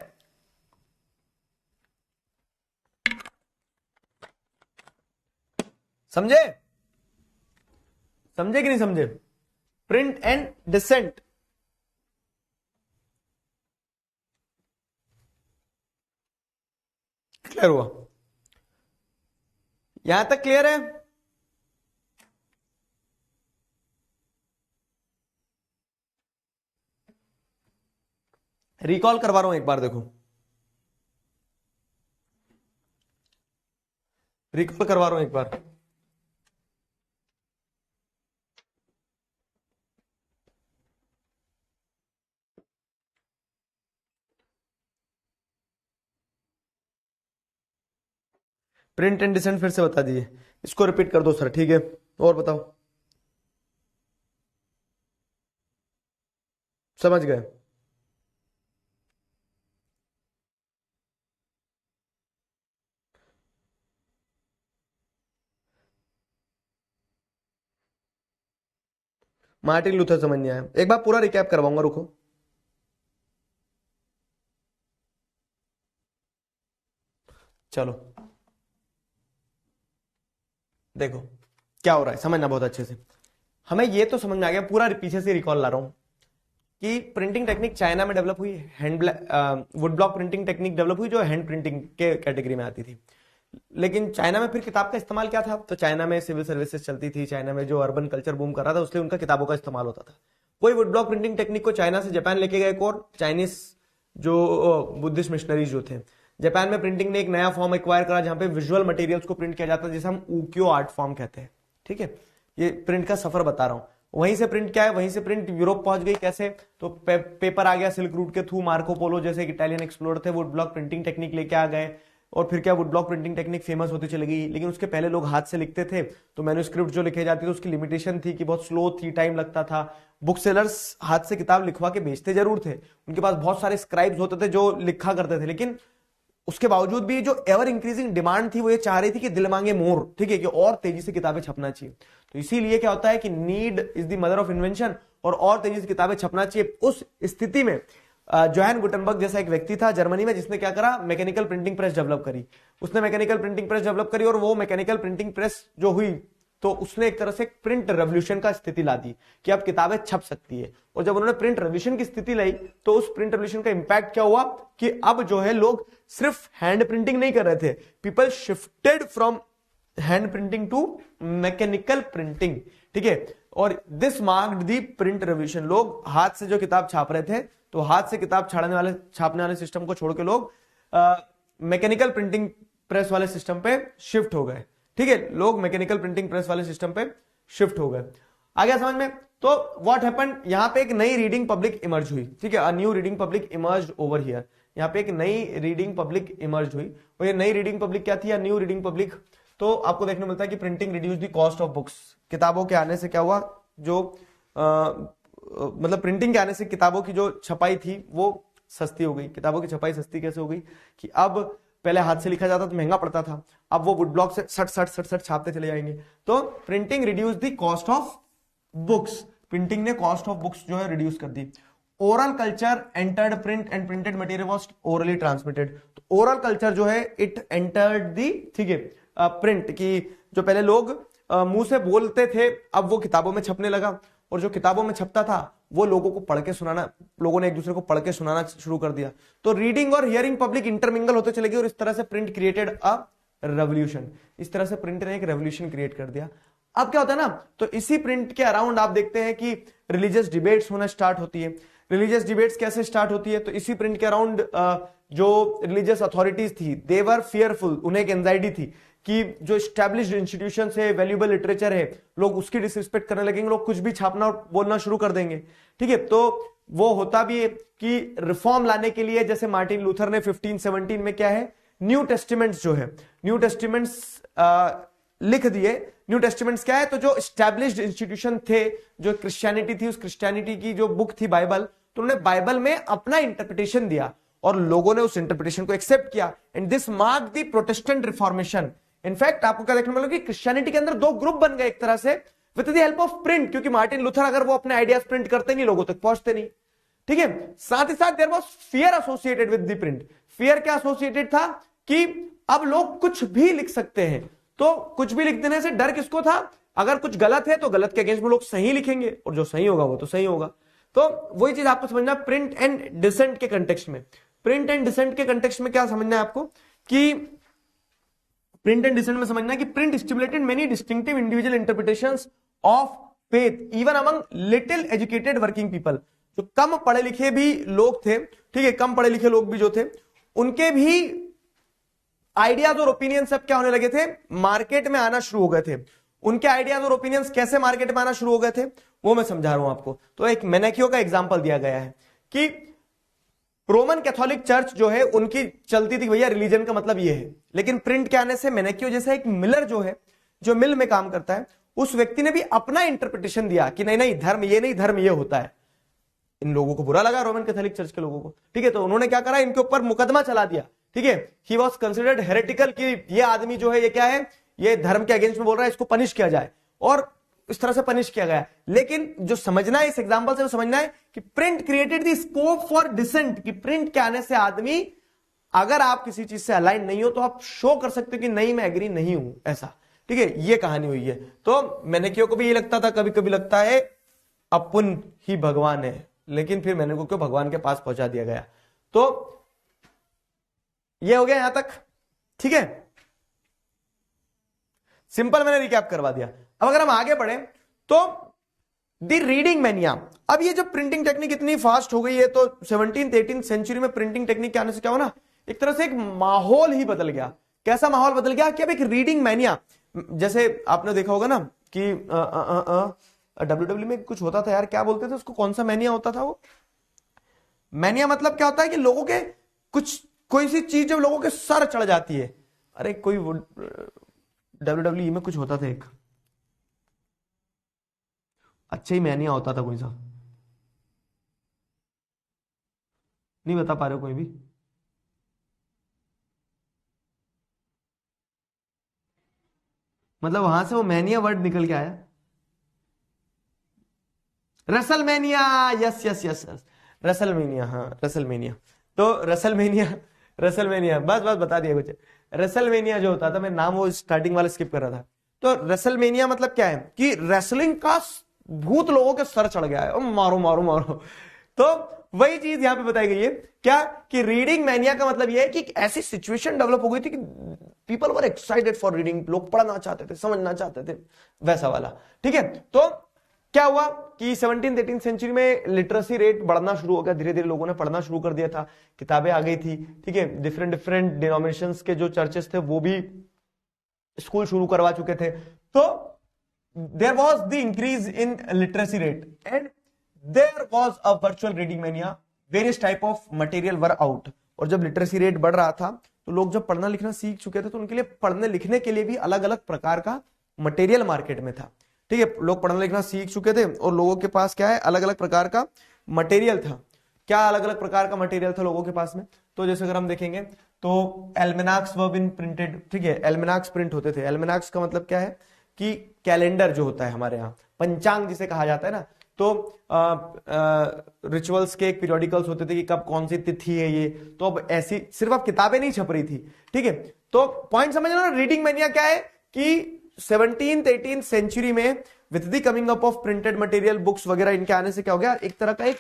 समझे? समझे कि नहीं समझे? Print and decent. क्लियर हुआ? यहां तक क्लियर है? रिकॉल करवा रहा हूं एक बार, देखो रिकॉल करवा रहा हूं एक बार। प्रिंट एंड डिसेंट फिर से बता दीजिए, इसको रिपीट कर दो सर, ठीक है। और बताओ, समझ गए? मार्टिन लूथर समझ नहीं आया, एक बार पूरा रिकैप करवाऊंगा, रुको। चलो देखो क्या हो रहा है, समझना बहुत अच्छे से। हमें ये तो समझ में आ गया, पूरा पीछे से रिकॉल ला रहा हूं कि प्रिंटिंग टेक्निक चाइना में डेवलप हुई, hand would block printing technique develop हुई जो हैंड प्रिंटिंग के कैटेगरी में आती थी। लेकिन चाइना में फिर किताब का इस्तेमाल क्या था? तो चाइना में सिविल सर्विसेज चलती थी, चाइना में जो अर्बन कल्चर बूम कर रहा था उसलिए उनका किताबों का इस्तेमाल होता था। वही वुड ब्लॉक प्रिंटिंग टेक्निक को चाइना से जापान लेके गए एक और चाइनीज जो बुद्धिस्ट मिशनरीज जो थे, जापान में प्रिंटिंग ने एक नया फॉर्म एक्वायर करा जहां पे विजुअल मटेरियल्स को प्रिंट किया जाता है, जिसे हम उक्यो आर्ट फॉर्म कहते हैं, ठीक है। ये प्रिंट का सफर बता रहा हूं। वहीं से प्रिंट क्या है, वहीं से प्रिंट यूरोप पहुंच गई। कैसे? तो पेपर आ गया सिल्क रूट के थ्रू, मार्को पोलो जैसे इटालियन एक्सप्लोरर थे वुड ब्लॉक प्रिंटिंग टेक्निक लेके आ गए। और फिर क्या, would block printing technique famous होती चली गई। लेकिन उसके पहले लोग हाथ से लिखते थे, तो मैन्युस्क्रिप्ट जो लिखे जाती थी उसकी लिमिटेशन थी कि बहुत स्लो थी, टाइम लगता था। बुक सेलर्स हाथ से किताब लिखवा के बेचते जरूर थे, उनके पास बहुत सारे स्क्राइब्स होते थे जो लिखा करते थे, लेकिन उसके बावजूद भी जो एवर इंक्रीजिंग डिमांड थी वो ये चाह रही थी कि दिल मांगे मोर, ठीक है, कि और तेजी से किताबें छपना चाहिए। तो इसीलिए क्या होता है कि need is the mother of invention, और तेजी से किताबें छपना चाहिए। उस स्थिति में जोहान गुटेनबर्ग जैसा एक व्यक्ति था जर्मनी में, जिसने क्या करा, मैकेनिकल प्रिंटिंग प्रेस डेवलप करी। उसने मैकेनिकल प्रिंटिंग प्रेस डेवलप करी और वो मैकेनिकल प्रिंटिंग प्रेस जो हुई तो उसने एक तरह से प्रिंट रेवोल्यूशन का स्थिति ला दी कि अब किताबें छप सकती है। और जब उन्होंने प्रिंट रेवोल्यूशन की स्थिति लाई तो उस प्रिंट रेवोल्यूशन का इंपैक्ट क्या हुआ कि अब जो है लोग सिर्फ हैंड प्रिंटिंग नहीं कर रहे थे, people shifted from hand printing to mechanical printing, ठीक है। और this marked the print revolution. लोग हाथ से जो किताब छाप रहे थे, तो हाथ से किताब छापने वाले सिस्टम को छोड़ के लोग मैकेनिकल प्रिंटिंग प्रेस वाले सिस्टम पे शिफ्ट हो गए, ठीक है। लोग मैकेनिकल प्रिंटिंग प्रेस वाले सिस्टम पे शिफ्ट हो गए। आ गया समझ में? तो व्हाट हैपेंड, यहां पे एक नई रीडिंग पब्लिक इमर्ज हुई, ठीक है। A new reading public emerge over here. यहां पे एक नई रीडिंग पब्लिक इमर्ज हुई, और ये नई रीडिंग पब्लिक क्या थी, या न्यू रीडिंग पब्लिक? तो आपको देखने मिलता है कि printing reduce the cost of books. किताबों के आने से क्या हुआ, जो मतलब प्रिंटिंग के आने से किताबों की जो छपाई थी वो सस्ती हो गई। किताबों की छपाई सस्ती कैसे हो गई कि अब पहले हाथ से लिखा जाता तो महंगा पड़ता था, अब वो वुड ब्लॉक से सट छापते चले जाएंगे। तो printing reduce the cost of books. Printing ने कॉस्ट ऑफ बुक्स जो है रिड्यूस कर दी। Oral culture entered print and printed material was orally transmitted. तो ओरल कल्चर जो है इट एंटर्ड दी, ठीक है, प्रिंट की जो पहले लोग मुंह से बोलते थे अब वो किताबों में छपने लगा, और जो किताबों में छपता था वो लोगों को पढ़ के सुनाना, लोगों ने एक दूसरे को पढ़ के सुनाना शुरू कर दिया। तो रीडिंग और हियरिंग पब्लिक इंटरमिंगल होते चले गए, और इस तरह से प्रिंट क्रिएटेड अ रेवोल्यूशन। इस तरह से प्रिंट ने एक रेवोल्यूशन क्रिएट कर दिया। अब क्या होता है ना, तो इसी प्रिंट के अराउंड आप देखते हैं कि रिलीजियस डिबेट्स होना स्टार्ट होती है। रिलीजियस डिबेट्स कैसे स्टार्ट होती है, तो इसी प्रिंट के अराउंड जो रिलीजियस अथॉरिटीज थी दे वर फियरफुल, उन्हें एक एंजाइटी थी कि जो स्टैब्लिश्ड इंस्टीट्यूशन है, वैल्यूएबल लिटरेचर है, लोग उसकी डिसरिस्पेक्ट करने लगेंगे, लोग कुछ भी छापना और बोलना शुरू कर देंगे। ठीक है, तो वो होता भी है कि रिफॉर्म लाने के लिए जैसे मार्टिन लूथर ने 1517 में क्या है, न्यू टेस्टिमेंट्स जो है, न्यू टेस्टिमेंट्स लिख दिए। न्यू टेस्टिमेंट्स क्या है, तो जो स्टैब्लिश्ड इंस्टीट्यूशन थे, जो क्रिश्चियनिटी थी, उस क्रिश्चियनिटी की जो बुक थी बाइबल, तो उन्होंने बाइबल में अपना इंटरप्रिटेशन दिया और लोगों ने उस इंटरप्रिटेशन को एक्सेप्ट किया, and this mark the Protestant reformation. In fact आपको क्या देखने को मिलेगा कि क्रिश्चियनिटी के अंदर दो ग्रुप बन गए एक तरह से with the help of print, क्योंकि मार्टिन लूथर अगर वो अपने आइडियाज प्रिंट करते नहीं, लोगों तक पहुंचते नहीं। ठीक है, साथ ही साथ there was fear associated with the print. Fear क्या एसोसिएटेड था कि अब लोग कुछ भी लिख सकते हैं, तो कुछ भी लिख देने से डर किसको था, अगर कुछ गलत है तो गलत के अगेंस्ट में लोग सही लिखेंगे, और जो सही होगा वो तो सही होगा। तो वही चीज आपको समझना प्रिंट एंड डिसेंट के कंटेक्स्ट में। प्रिंट एंड डिसेंट के कंटेक्स्ट में क्या समझना है आपको कि प्रिंट एंड डिसेंट में समझना है कि print stimulated many distinctive individual interpretations of faith even among little educated working people. जो कम पढ़े लिखे भी लोग थे, ठीक है, कम पढ़े लिखे लोग भी जो थे, उनके भी आइडियाज और ओपिनियन सब क्या होने लगे थे, मार्केट में आना शुरू हो गए थे। उनके आइडियाज और ओपिनियंस कैसे मार्केट में आना शुरू हो गए थे वो मैं समझा रहा हूं आपको। तो एक मेनेकियो का एग्जांपल दिया गया है कि रोमन कैथोलिक चर्च जो है उनकी चलती थी भैया रिलीजन का मतलब ये है, लेकिन प्रिंट के आने से मेनेकियो जैसे एक मिलर जो है, जो मिल में काम करता है, उस व्यक्ति ने भी अपना इंटरप्रिटेशन दिया कि नहीं नहीं धर्म ये नहीं, धर्म ये होता है। इन लोगों को बुरा लगा, रोमन कैथोलिक चर्च के लोगों को। ठीक है, तो उन्होंने क्या करा, इनके ऊपर मुकदमा चला दिया। ठीक है, ही वॉज कंसिडर्ड हेरेटिकल कि ये आदमी जो है ये क्या है, ये धर्म के अगेंस्ट में बोल रहा है, इसको पनिश किया जाए, और इस तरह से पनिश किया गया। लेकिन जो समझना है इस एग्जांपल से, वो समझना है कि print created the scope for dissent, कि प्रिंट के आने से आदमी, अगर आप किसी चीज से अलाइन नहीं हो तो आप शो कर सकते हो कि नहीं मैं एग्री नहीं हूं, ऐसा। ठीक है, ये कहानी हुई है। तो मेनेकियो को भी ये लगता था, कभी कभी लगता है अपन ही भगवान है, लेकिन फिर मेनेकियो को भगवान के पास पहुंचा दिया गया। तो ये हो गया यहां तक। ठीक है, सिंपल मैंने रिकैप करवा दिया। अब अगर हम आगे बढ़े तो द रीडिंग मैनिया। अब ये जब प्रिंटिंग टेक्निक इतनी फास्ट हो गई है, तो 17th 18th सेंचुरी में प्रिंटिंग टेक्निक के आने से क्या हुआ ना, एक तरह से एक माहौल ही बदल गया। कैसा माहौल बदल गया कि अब एक रीडिंग मैनिया, जैसे आपने देखा होगा ना कि WWE में कुछ होता था यार, क्या बोलते थे उसको, कौन सा मैनिया होता था वो? मैनिया मतलब क्या होता है कि लोगों के कुछ, कोई सी चीज जब लोगों के सर चढ़ जाती है। अरे कोई WWE में कुछ होता था एक, अच्छा ही मैनिया होता था कोई सा, नहीं बता पा रहे हो कोई भी? मतलब वहां से वो मैनिया वर्ड निकल के आया। WrestleMania, yes yes yes yes, WrestleMania, हाँ रसलमेनिया। तो रसलमेनिया बस बता दिया कुछ। रसलमेनिया जो होता था, मैं नाम वो स्टार्टिंग वाला स्किप कर रहा था। तो रसलमेनिया मतलब क्या है कि रेसलिंग का भूत लोगों के सर चढ़ गया है, और मारो मारो मारो। तो वही चीज यहां पे बताई गई है क्या, कि रीडिंग मैनिया का मतलब यह है कि ऐसी सिचुएशन डेवलप हो गई थी कि people were excited for reading, लोग पढ़ना चाहते थे, समझना चाहते थे, वैसा वाला। ठीक है, तो क्या हुआ कि 17th 18th सेंचुरी में लिटरेसी रेट बढ़ना शुरू हो गया, धीरे धीरे लोगों ने पढ़ना शुरू कर दिया था, किताबें आ गई थी। ठीक है, डिफरेंट डिनोमिनेशंस के जो चर्चेस थे वो भी स्कूल शुरू करवा चुके थे। तो there was the increase in literacy rate and there was a virtual reading mania, various type of material were out. और जब लिटरेसी रेट बढ़ रहा था तो लोग जब पढ़ना लिखना सीख चुके थे, तो उनके लिए पढ़ने लिखने के लिए भी अलग अलग प्रकार का मटेरियल मार्केट में था। ठीक है, लोग पढ़ना लिखना सीख चुके थे और लोगों के पास क्या है, अलग अलग प्रकार का मटेरियल था। क्या अलग अलग प्रकार का मटेरियल था लोगों के पास में? तो जैसे अगर हम देखेंगे तो एल्मेनाक्स वर बीन प्रिंटेड। ठीक है, एल्मेनाक्स प्रिंट होते थे। एल्मेनाक्स का मतलब क्या है कि कैलेंडर जो होता है हमारे यहाँ, पंचांग जिसे कहा जाता है ना, तो रिचुअल्स के एक पीरियोडिकल्स होते थे कि कब कौन सी तिथि है ये। तो अब ऐसी सिर्फ अब किताबें नहीं छप रही थी। ठीक है, तो पॉइंट समझ लो, रीडिंग मैनिया क्या है कि 17th 18th सेंचुरी में with the coming up of printed material, books वगैरह, इनके आने से क्या हो गया, एक तरह का एक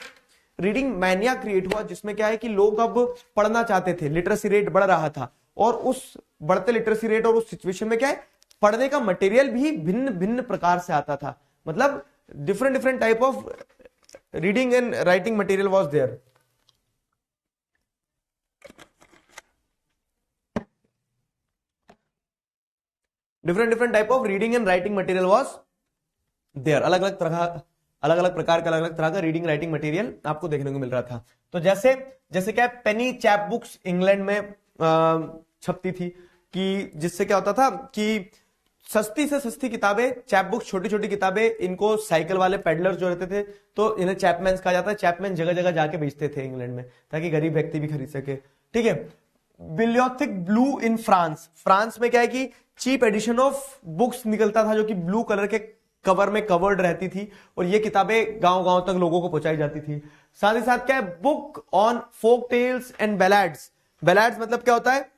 रीडिंग मैनिया क्रिएट हुआ, जिसमें क्या है कि लोग अब पढ़ना चाहते थे, लिटरेसी रेट बढ़ रहा था, और उस बढ़ते लिटरेसी रेट और उस सिचुएशन में क्या है, पढ़ने का मटेरियल भी भिन्न भिन्न प्रकार से आता था, मतलब different different type of reading and writing material was there. Different type of reading and writing material was there. अलग अलग प्रकार का अलग अलग तरह का रीडिंग राइटिंग मटेरियल आपको देखने को मिल रहा था। तो जैसे क्या पेनी चैप बुक्स इंग्लैंड में छपती थी, कि जिससे क्या होता था कि सस्ती से सस्ती किताबें, चैप बुक्स, छोटी छोटी किताबें, इनको साइकिल वाले पेडलर्स जो रहते थे, तो इन्हें चैपमैन कहा जाता है। चैपमैन जगह जगह जाके बेचते थे इंग्लैंड में, ताकि गरीब व्यक्ति भी खरीद सके, ठीक है। बिलियोथिक ब्लू इन फ्रांस में क्या है कि चीप एडिशन ऑफ बुक्स निकलता था, जो कि ब्लू कलर के कवर में कवर्ड रहती थी, और ये किताबें गांव गांव तक लोगों को पहुंचाई जाती थी। साथ ही साथ क्या है, book on folk tales and ballads. Ballads मतलब क्या होता है,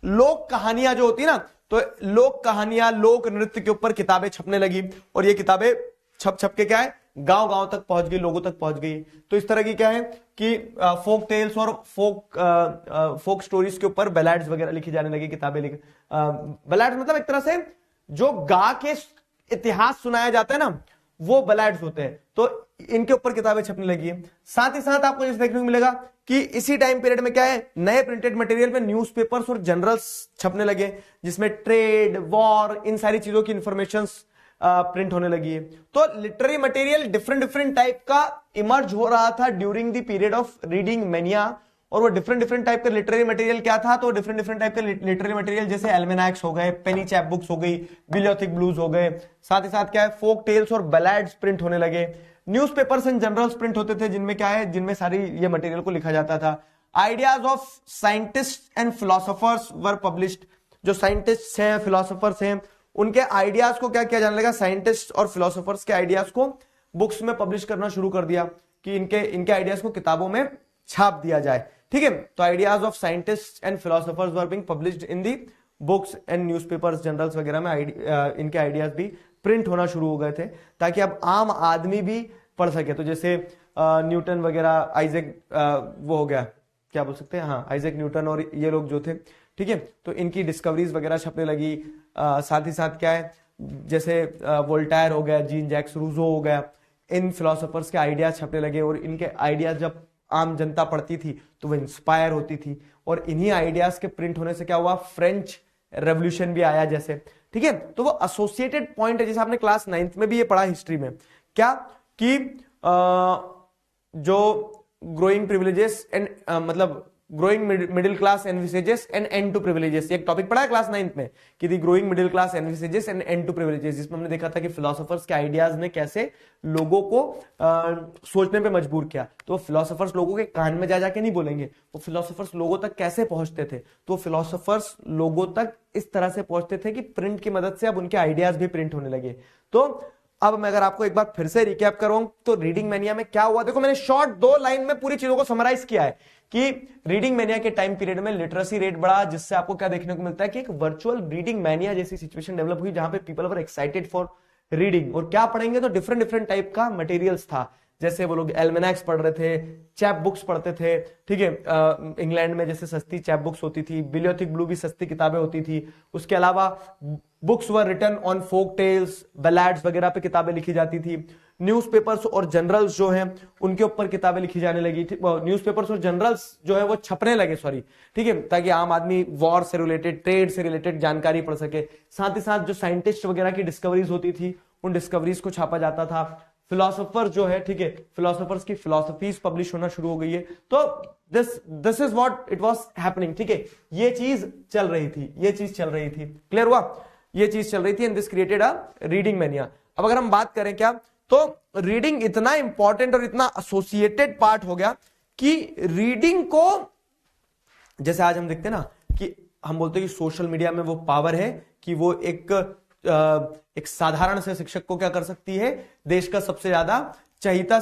लोक कहानियां जो होती है ना, तो लोक कहानियां, लोक नृत्य के ऊपर किताबें छपने लगी, और ये किताबें छप के क्या है, गांव गांव तक पहुंच गई, लोगों तक पहुंच गई। तो इस तरह की क्या है कि फोक टेल्स और फोक स्टोरीज के ऊपर बैलाड्स वगैरह लिखी जाने लगी, किताबें बैलाड्स मतलब एक तरह से जो गा के इतिहास सुनाया जाता है ना, वो बैलाड्स होते हैं। तो इनके ऊपर किताबें छपने लगी है। साथ ही साथ आपको जैसे देखने को मिलेगा कि इसी टाइम पीरियड में क्या है, नए प्रिंटेड मटेरियल में न्यूज़पेपर्स और जर्नल्स छपने लगे, जिसमें ट्रेड, वॉर, इन सारी चीजों की इंफॉर्मेशंस प्रिंट होने लगी है। तो लिटरेरी मटेरियल डिफरेंट टाइप का इमर्ज हो रहा था during the period of reading mania. और वो डिफरेंट टाइप का लिटरेरी मटेरियल क्या था, तो डिफरेंट टाइप का लिटरेरी मटेरियल जैसे एल्मेनाक्स हो गए, पेनी चैप बुक्स हो गई, बिलियोथिक ब्लूज हो गए। साथ ही साथ क्या है, फोक टेल्स और बैलाड्स प्रिंट होने लगे। न्यूज़पेपर्स एंड जर्नल्स प्रिंट होते थे, जिनमें क्या है, जिनमें सारी ये मटेरियल को लिखा जाता था। Ideas of scientist and philosophers were published. जो साइंटिस्ट हैं, फिलोसोफर्स हैं, उनके आइडियाज को क्या किया जाने लगा, साइंटिस्ट और फिलोसोफर्स के आइडियाज को बुक्स में पब्लिश करना शुरू कर दिया, कि इनके आइडियाज को किताबों में छाप दिया जाए, ठीक है। तो ideas of scientist and philosophers were being published in the books and newspapers, journals वगैरह में इनके आइडियाज भी प्रिंट होना शुरू हो गए थे, ताकि अब आम आदमी भी पढ़ सके। तो जैसे न्यूटन वगैरह, आइजैक वो हो गया, क्या बोल सकते हैं, हाँ, आइजैक न्यूटन और ये लोग जो थे, ठीक है, तो इनकी डिस्कवरीज वगैरह छपने लगी। साथ ही साथ क्या है, जैसे वोल्टायर हो गया, जीन जैक्स रूसो हो गया, इन फिलोसोफर्स के आइडियाज छपने लगे, और इनके आइडियाज जब आम जनता पढ़ती थी तो वो इंस्पायर होती थी, और इन्हीं आइडियाज के प्रिंट होने से क्या हुआ, फ्रेंच रेवोल्यूशन भी आया जैसे, ठीक है। तो वो एसोसिएटेड पॉइंट है, जैसे आपने क्लास 9th में भी ये पढ़ा हिस्ट्री में, क्या कि जो ग्रोइंग प्रिविलेजेस एंड मतलब growing middle class envisages and end to privileges, एक टॉपिक पढ़ा है क्लास 9th में, कि the growing middle class envisages and end to privileges, जिसमें हमने देखा था कि फिलोसोफर्स के आइडियाज ने कैसे लोगों को सोचने पे मजबूर किया। तो फिलोसोफर्स लोगों के कान में जा जाके नहीं बोलेंगे, वो फिलोसोफर्स लोगों तक कैसे पहुंचते थे, तो फिलोसोफर्स लोगों तक इस तरह से पहुंचते थे कि प्रिंट की मदद से अब उनके आइडियाज भी प्रिंट होने लगे। तो अब मैं अगर आपको एक बार फिर से रिकैप करूं तो रीडिंग मैनिया में क्या हुआ, देखो मैंने शॉर्ट 2 लाइन में पूरी चीजों को समराइज किया है कि रीडिंग मैनिया के टाइम पीरियड में लिटरेसी रेट बढ़ा, जिससे आपको क्या देखने को मिलता है कि एक वर्चुअल रीडिंग मैनिया जैसी सिचुएशन डेवलप हुई, जहां पे people were excited for reading. और क्या पढ़ेंगे, तो डिफरेंट टाइप का मटेरियल्स था, जैसे वो लोग एल्मेनाक्स पढ़ रहे थे, चैप बुक्स पढ़ते थे, ठीक है। इंग्लैंड में जैसे सस्ती चैप बुक्स होती थी, बिलियोथिक ब्लू भी सस्ती किताबें होती थी। उसके अलावा books were written on folk tales, ballads वगैरह पे किताबें लिखी जाती थी। न्यूज़पेपर्स और जर्नल्स जो हैं उनके ऊपर किताबें लिखी जाने लगी, न्यूज़पेपर्स और जर्नल्स जो है वो छपने लगे, सॉरी, ठीक है, ताकि आम आदमी वॉर से रिलेटेड, ट्रेड से रिलेटेड जानकारी पढ़ सके। साथ ही साथ जो साइंटिस्ट वगैरह की डिस्कवरीज होती थी, उन डिस्कवरीज को छापा जाता था। फिलोसोफर जो है, ठीक है, फिलोसोफर्स की फिलोसफीज पब्लिश होना शुरू हो गई है। तो this is what it was happening, ठीक है, ये चीज चल रही थी, क्लियर हुआ, ये चीज चल रही थी, and this created a reading mania. अब अगर हम बात करें क्या, तो रीडिंग इतना इंपॉर्टेंट और इतना एसोसिएटेड पार्ट हो गया कि रीडिंग को, जैसे आज हम देखते हैं ना कि हम बोलते हैं कि सोशल मीडिया में वो पावर है कि वो एक साधारण से शिक्षक को क्या कर सकती है, देश का सबसे ज्यादा चहीता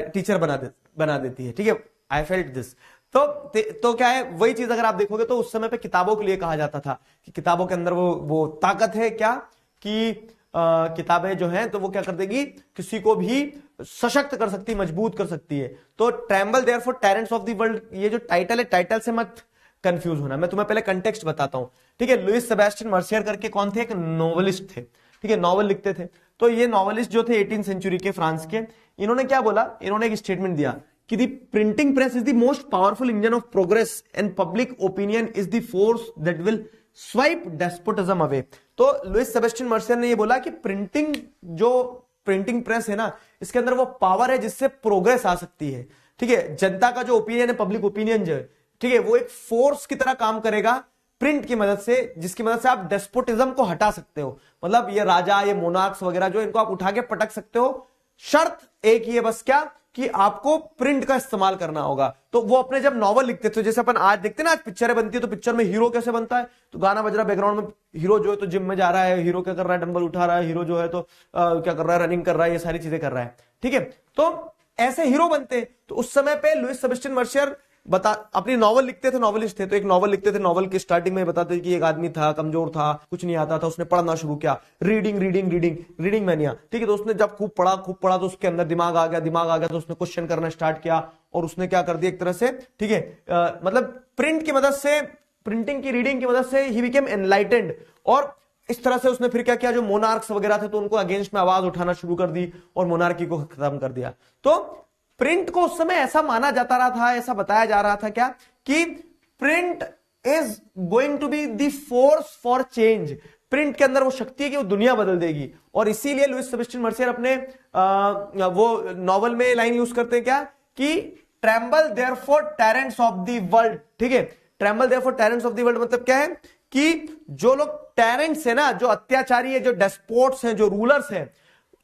टीचर बना देती है, ठीक है। I felt this. तो क्या है, वही चीज अगर आप देखोगे तो उस समय पे किताबों के लिए कहा जाता था कि किताबों के अंदर वो ताकत है, क्या कि किताबें जो हैं तो वो क्या कर देगी, किसी को भी सशक्त कर सकती, मजबूत कर सकती है। तो tremble therefore tyrants of the world, ये जो टाइटल है, टाइटल से मत कंफ्यूज होना, मैं तुम्हें पहले कंटेक्स्ट बताता हूं, ठीक है। लुइस सेबेस्टियन मर्सियर करके कौन थे? एक नॉवेलिस्ट थे, ठीक है, नॉवल लिखते थे। तो ये नॉवेलिस्ट जो थे 18th सेंचुरी के फ्रांस के, इन्होंने क्या बोला? इन्होंने एक स्टेटमेंट दिया कि the printing press is the most powerful engine of progress and public opinion is the force that will swipe despotism away. तो लुइस सेबेस्टियन मर्सियर ने ये बोला कि प्रिंटिंग प्रेस है ना, इसके अंदर वो पावर है जिससे प्रोग्रेस आ सकती है, ठीक है। जनता का जो ओपिनियन है, पब्लिक ओपिनियन जो है, ठीक है, वो एक फोर्स की तरह काम करेगा प्रिंट की मदद से, जिसकी मदद से आप डेस्पोटिज्म को हटा सकते हो। मतलब ये राजा, ये मोनार्क्स वगैरह जो, इनको आप उठा के पटक सकते हो। शर्त एक ही है बस, क्या? कि आपको प्रिंट का इस्तेमाल करना होगा। तो वो अपने जब नॉवल लिखते थे, जैसे अपन आज देखते हैं ना, आज पिक्चरें बनती है, तो पिक्चर में हीरो कैसे बनता है? तो गाना बज रहा बैकग्राउंड में, हीरो जो है तो जिम में जा रहा है, हीरो क्या कर रहा है? डंबल उठा रहा है, हीरो जो है तो क्या कर रहा है? रनिंग कर रहा है, ये सारी चीजें कर रहा है, ठीक है। तो ऐसे हीरो बनते। तो उस समय पे लुइस सेबेस्टियन मर्सियर अपनी नॉवल लिखते थे, नॉवेलिस्ट थे, तो एक नॉवल लिखते थे। नॉवल की स्टार्टिंग में बताते थे कि एक आदमी था, कमजोर था, कुछ नहीं आता था, उसने पढ़ना शुरू किया, रीडिंग मैनिया, ठीक है। तो उसने जब खूब पढ़ा तो उसके अंदर दिमाग आ गया तो उसने क्वेश्चन करना स्टार्ट किया, और उसने क्या कर दिया एक तरह से, ठीक है, मतलब प्रिंट की मदद से, प्रिंटिंग की, रीडिंग की मदद से ही बिकेम एनलाइटेंड। और इस तरह से उसने फिर क्या किया? जो मोनार्क्स वगैरह थे, तो उनको अगेंस्ट में आवाज उठाना शुरू कर दी और मोनार्की को खत्म कर दिया। तो प्रिंट को उस समय ऐसा माना जाता रहा था, ऐसा बताया जा रहा था क्या, कि print is going to be the force for change. Print के अंदर वो शक्ति है कि वो दुनिया बदल देगी। और इसीलिए लुइस सेबेस्टियन मर्सियर अपने वो नॉवल में लाइन यूज करते हैं क्या, कि tremble therefore tyrants of the world, ठीक है। Tremble therefore tyrants of the world मतलब क्या है? कि जो लोग टायरेंट्स है ना, जो अत्याचारी है, जो डेस्पोट्स हैं, जो रूलर्स हैं,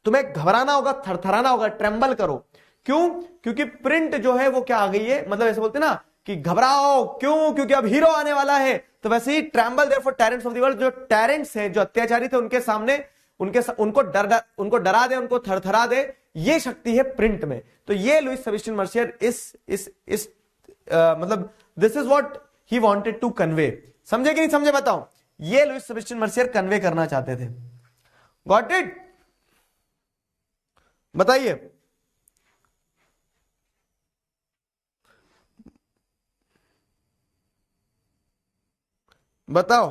तुम्हें घबराना होगा, थरथराना होगा, ट्रेम्बल करो। क्यों? क्योंकि प्रिंट जो है वो क्या आ गई है, मतलब ऐसे बोलते ना कि घबराओ, क्यों? क्योंकि अब हीरो आने वाला है। तो वैसे ही tremble therefore tyrants of the world, जो टायरेंट्स हैं, जो अत्याचारी थे, उनके सामने उनको डरा दे, उनको थरथरा दे, ये शक्ति है प्रिंट में। तो ये लुइस सेबेस्टियन मर्सियर इस मतलब this is what he wanted to convey. समझे कि नहीं समझे? बताओ। ये लुइस सेबेस्टियन मर्सियर कन्वे करना चाहते थे। Got it? बताइए। बताओ।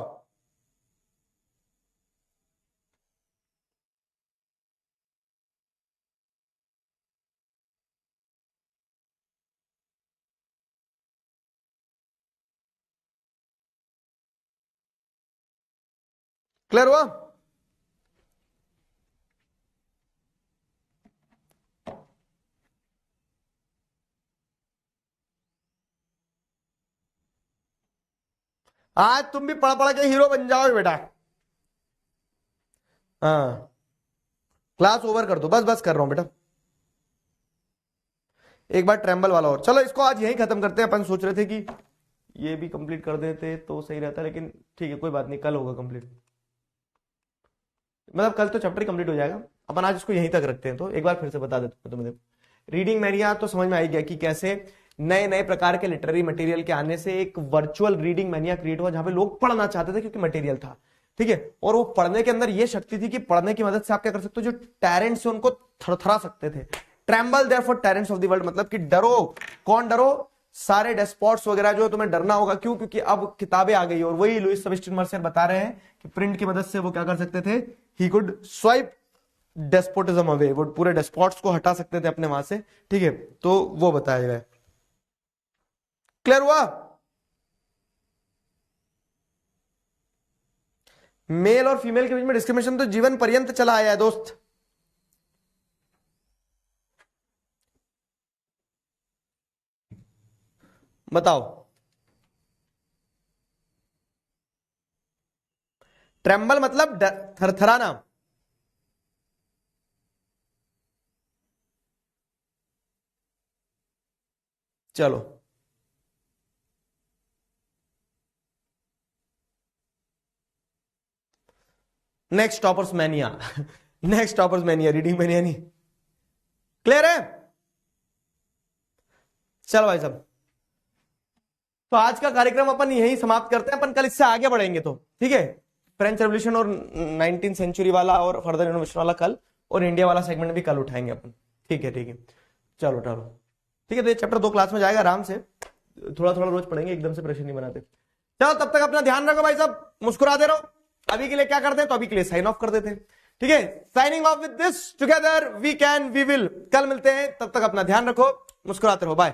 क्लियर हुआ? आज तुम भी पढ़ पढ़ के हीरो बन जाओगे बेटा। हाँ, क्लास ओवर कर दो, बस कर रहा हूं बेटा। एक बार ट्रेम्बल वाला और। चलो इसको आज यहीं खत्म करते हैं। अपन सोच रहे थे कि ये भी कंप्लीट कर देते तो सही रहता, लेकिन ठीक है, कोई बात नहीं, कल होगा कंप्लीट। मतलब कल तो चैप्टर कंप्लीट हो जाएगा। अपन आज इसको यहीं तक रखते हैं। तो एक बार फिर से बता देता हूं तुम्हें। रीडिंग मैनिया तो समझ में आई गया कि कैसे नए नए प्रकार के लिटरेरी मटेरियल के आने से एक वर्चुअल रीडिंग मैनिया क्रिएट हुआ, जहां पे लोग पढ़ना चाहते थे क्योंकि मटेरियल था, ठीक है। और वो पढ़ने के अंदर ये शक्ति थी कि पढ़ने की मदद से आप क्या कर सकते हो, जो टैरेंट्स से उनको थरथरा सकते थे। Tremble therefore tyrants of the world मतलब कि डरो। कौन डरो? सारे डेस्पोट्स वगैरह जो तुम्हें डरना होगा। क्यों? क्योंकि अब किताबें आ गई। और वही लुइस सेबेस्टियन मर्सियर बता रहे हैं कि प्रिंट की मदद से वो क्या कर सकते थे, he could swipe despotism away, वो पूरे डेस्पोट्स को हटा सकते थे अपने वहां से, ठीक है। तो वो बताया गया है। क्लियर हुआ? मेल और फीमेल के बीच में डिस्क्रिमिनेशन तो जीवन पर्यंत चला आया है दोस्त। बताओ। ट्रेम्बल मतलब थरथराना। चलो next toppers mania. Next toppers mania, reading mania नहीं। क्लियर है? चलो भाई साहब, तो आज का कार्यक्रम अपन यही समाप्त करते हैं। अपन कल इससे आगे बढ़ेंगे, तो ठीक है। फ्रेंच रेवोल्यूशन और 19th सेंचुरी वाला और फर्दर इनोवेशन वाला कल, और इंडिया वाला सेगमेंट भी कल उठाएंगे अपन। ठीक है ठीक है, चलो ठीक है। तो ये चैप्टर 2 क्लास में जाएगा आराम से, थोड़ा थोड़ा रोज पढ़ेंगे, एकदम से प्रेशर नहीं बनाते। चलो तब तक अपना ध्यान रखो भाई साहब, मुस्कुराते रहो। अभी के लिए क्या करते हैं, तो अभी के लिए साइन ऑफ कर देते हैं, ठीक है। Signing off with this, together we can we will. कल मिलते हैं, तब तक अपना ध्यान रखो, मुस्कुराते रहो, बाय।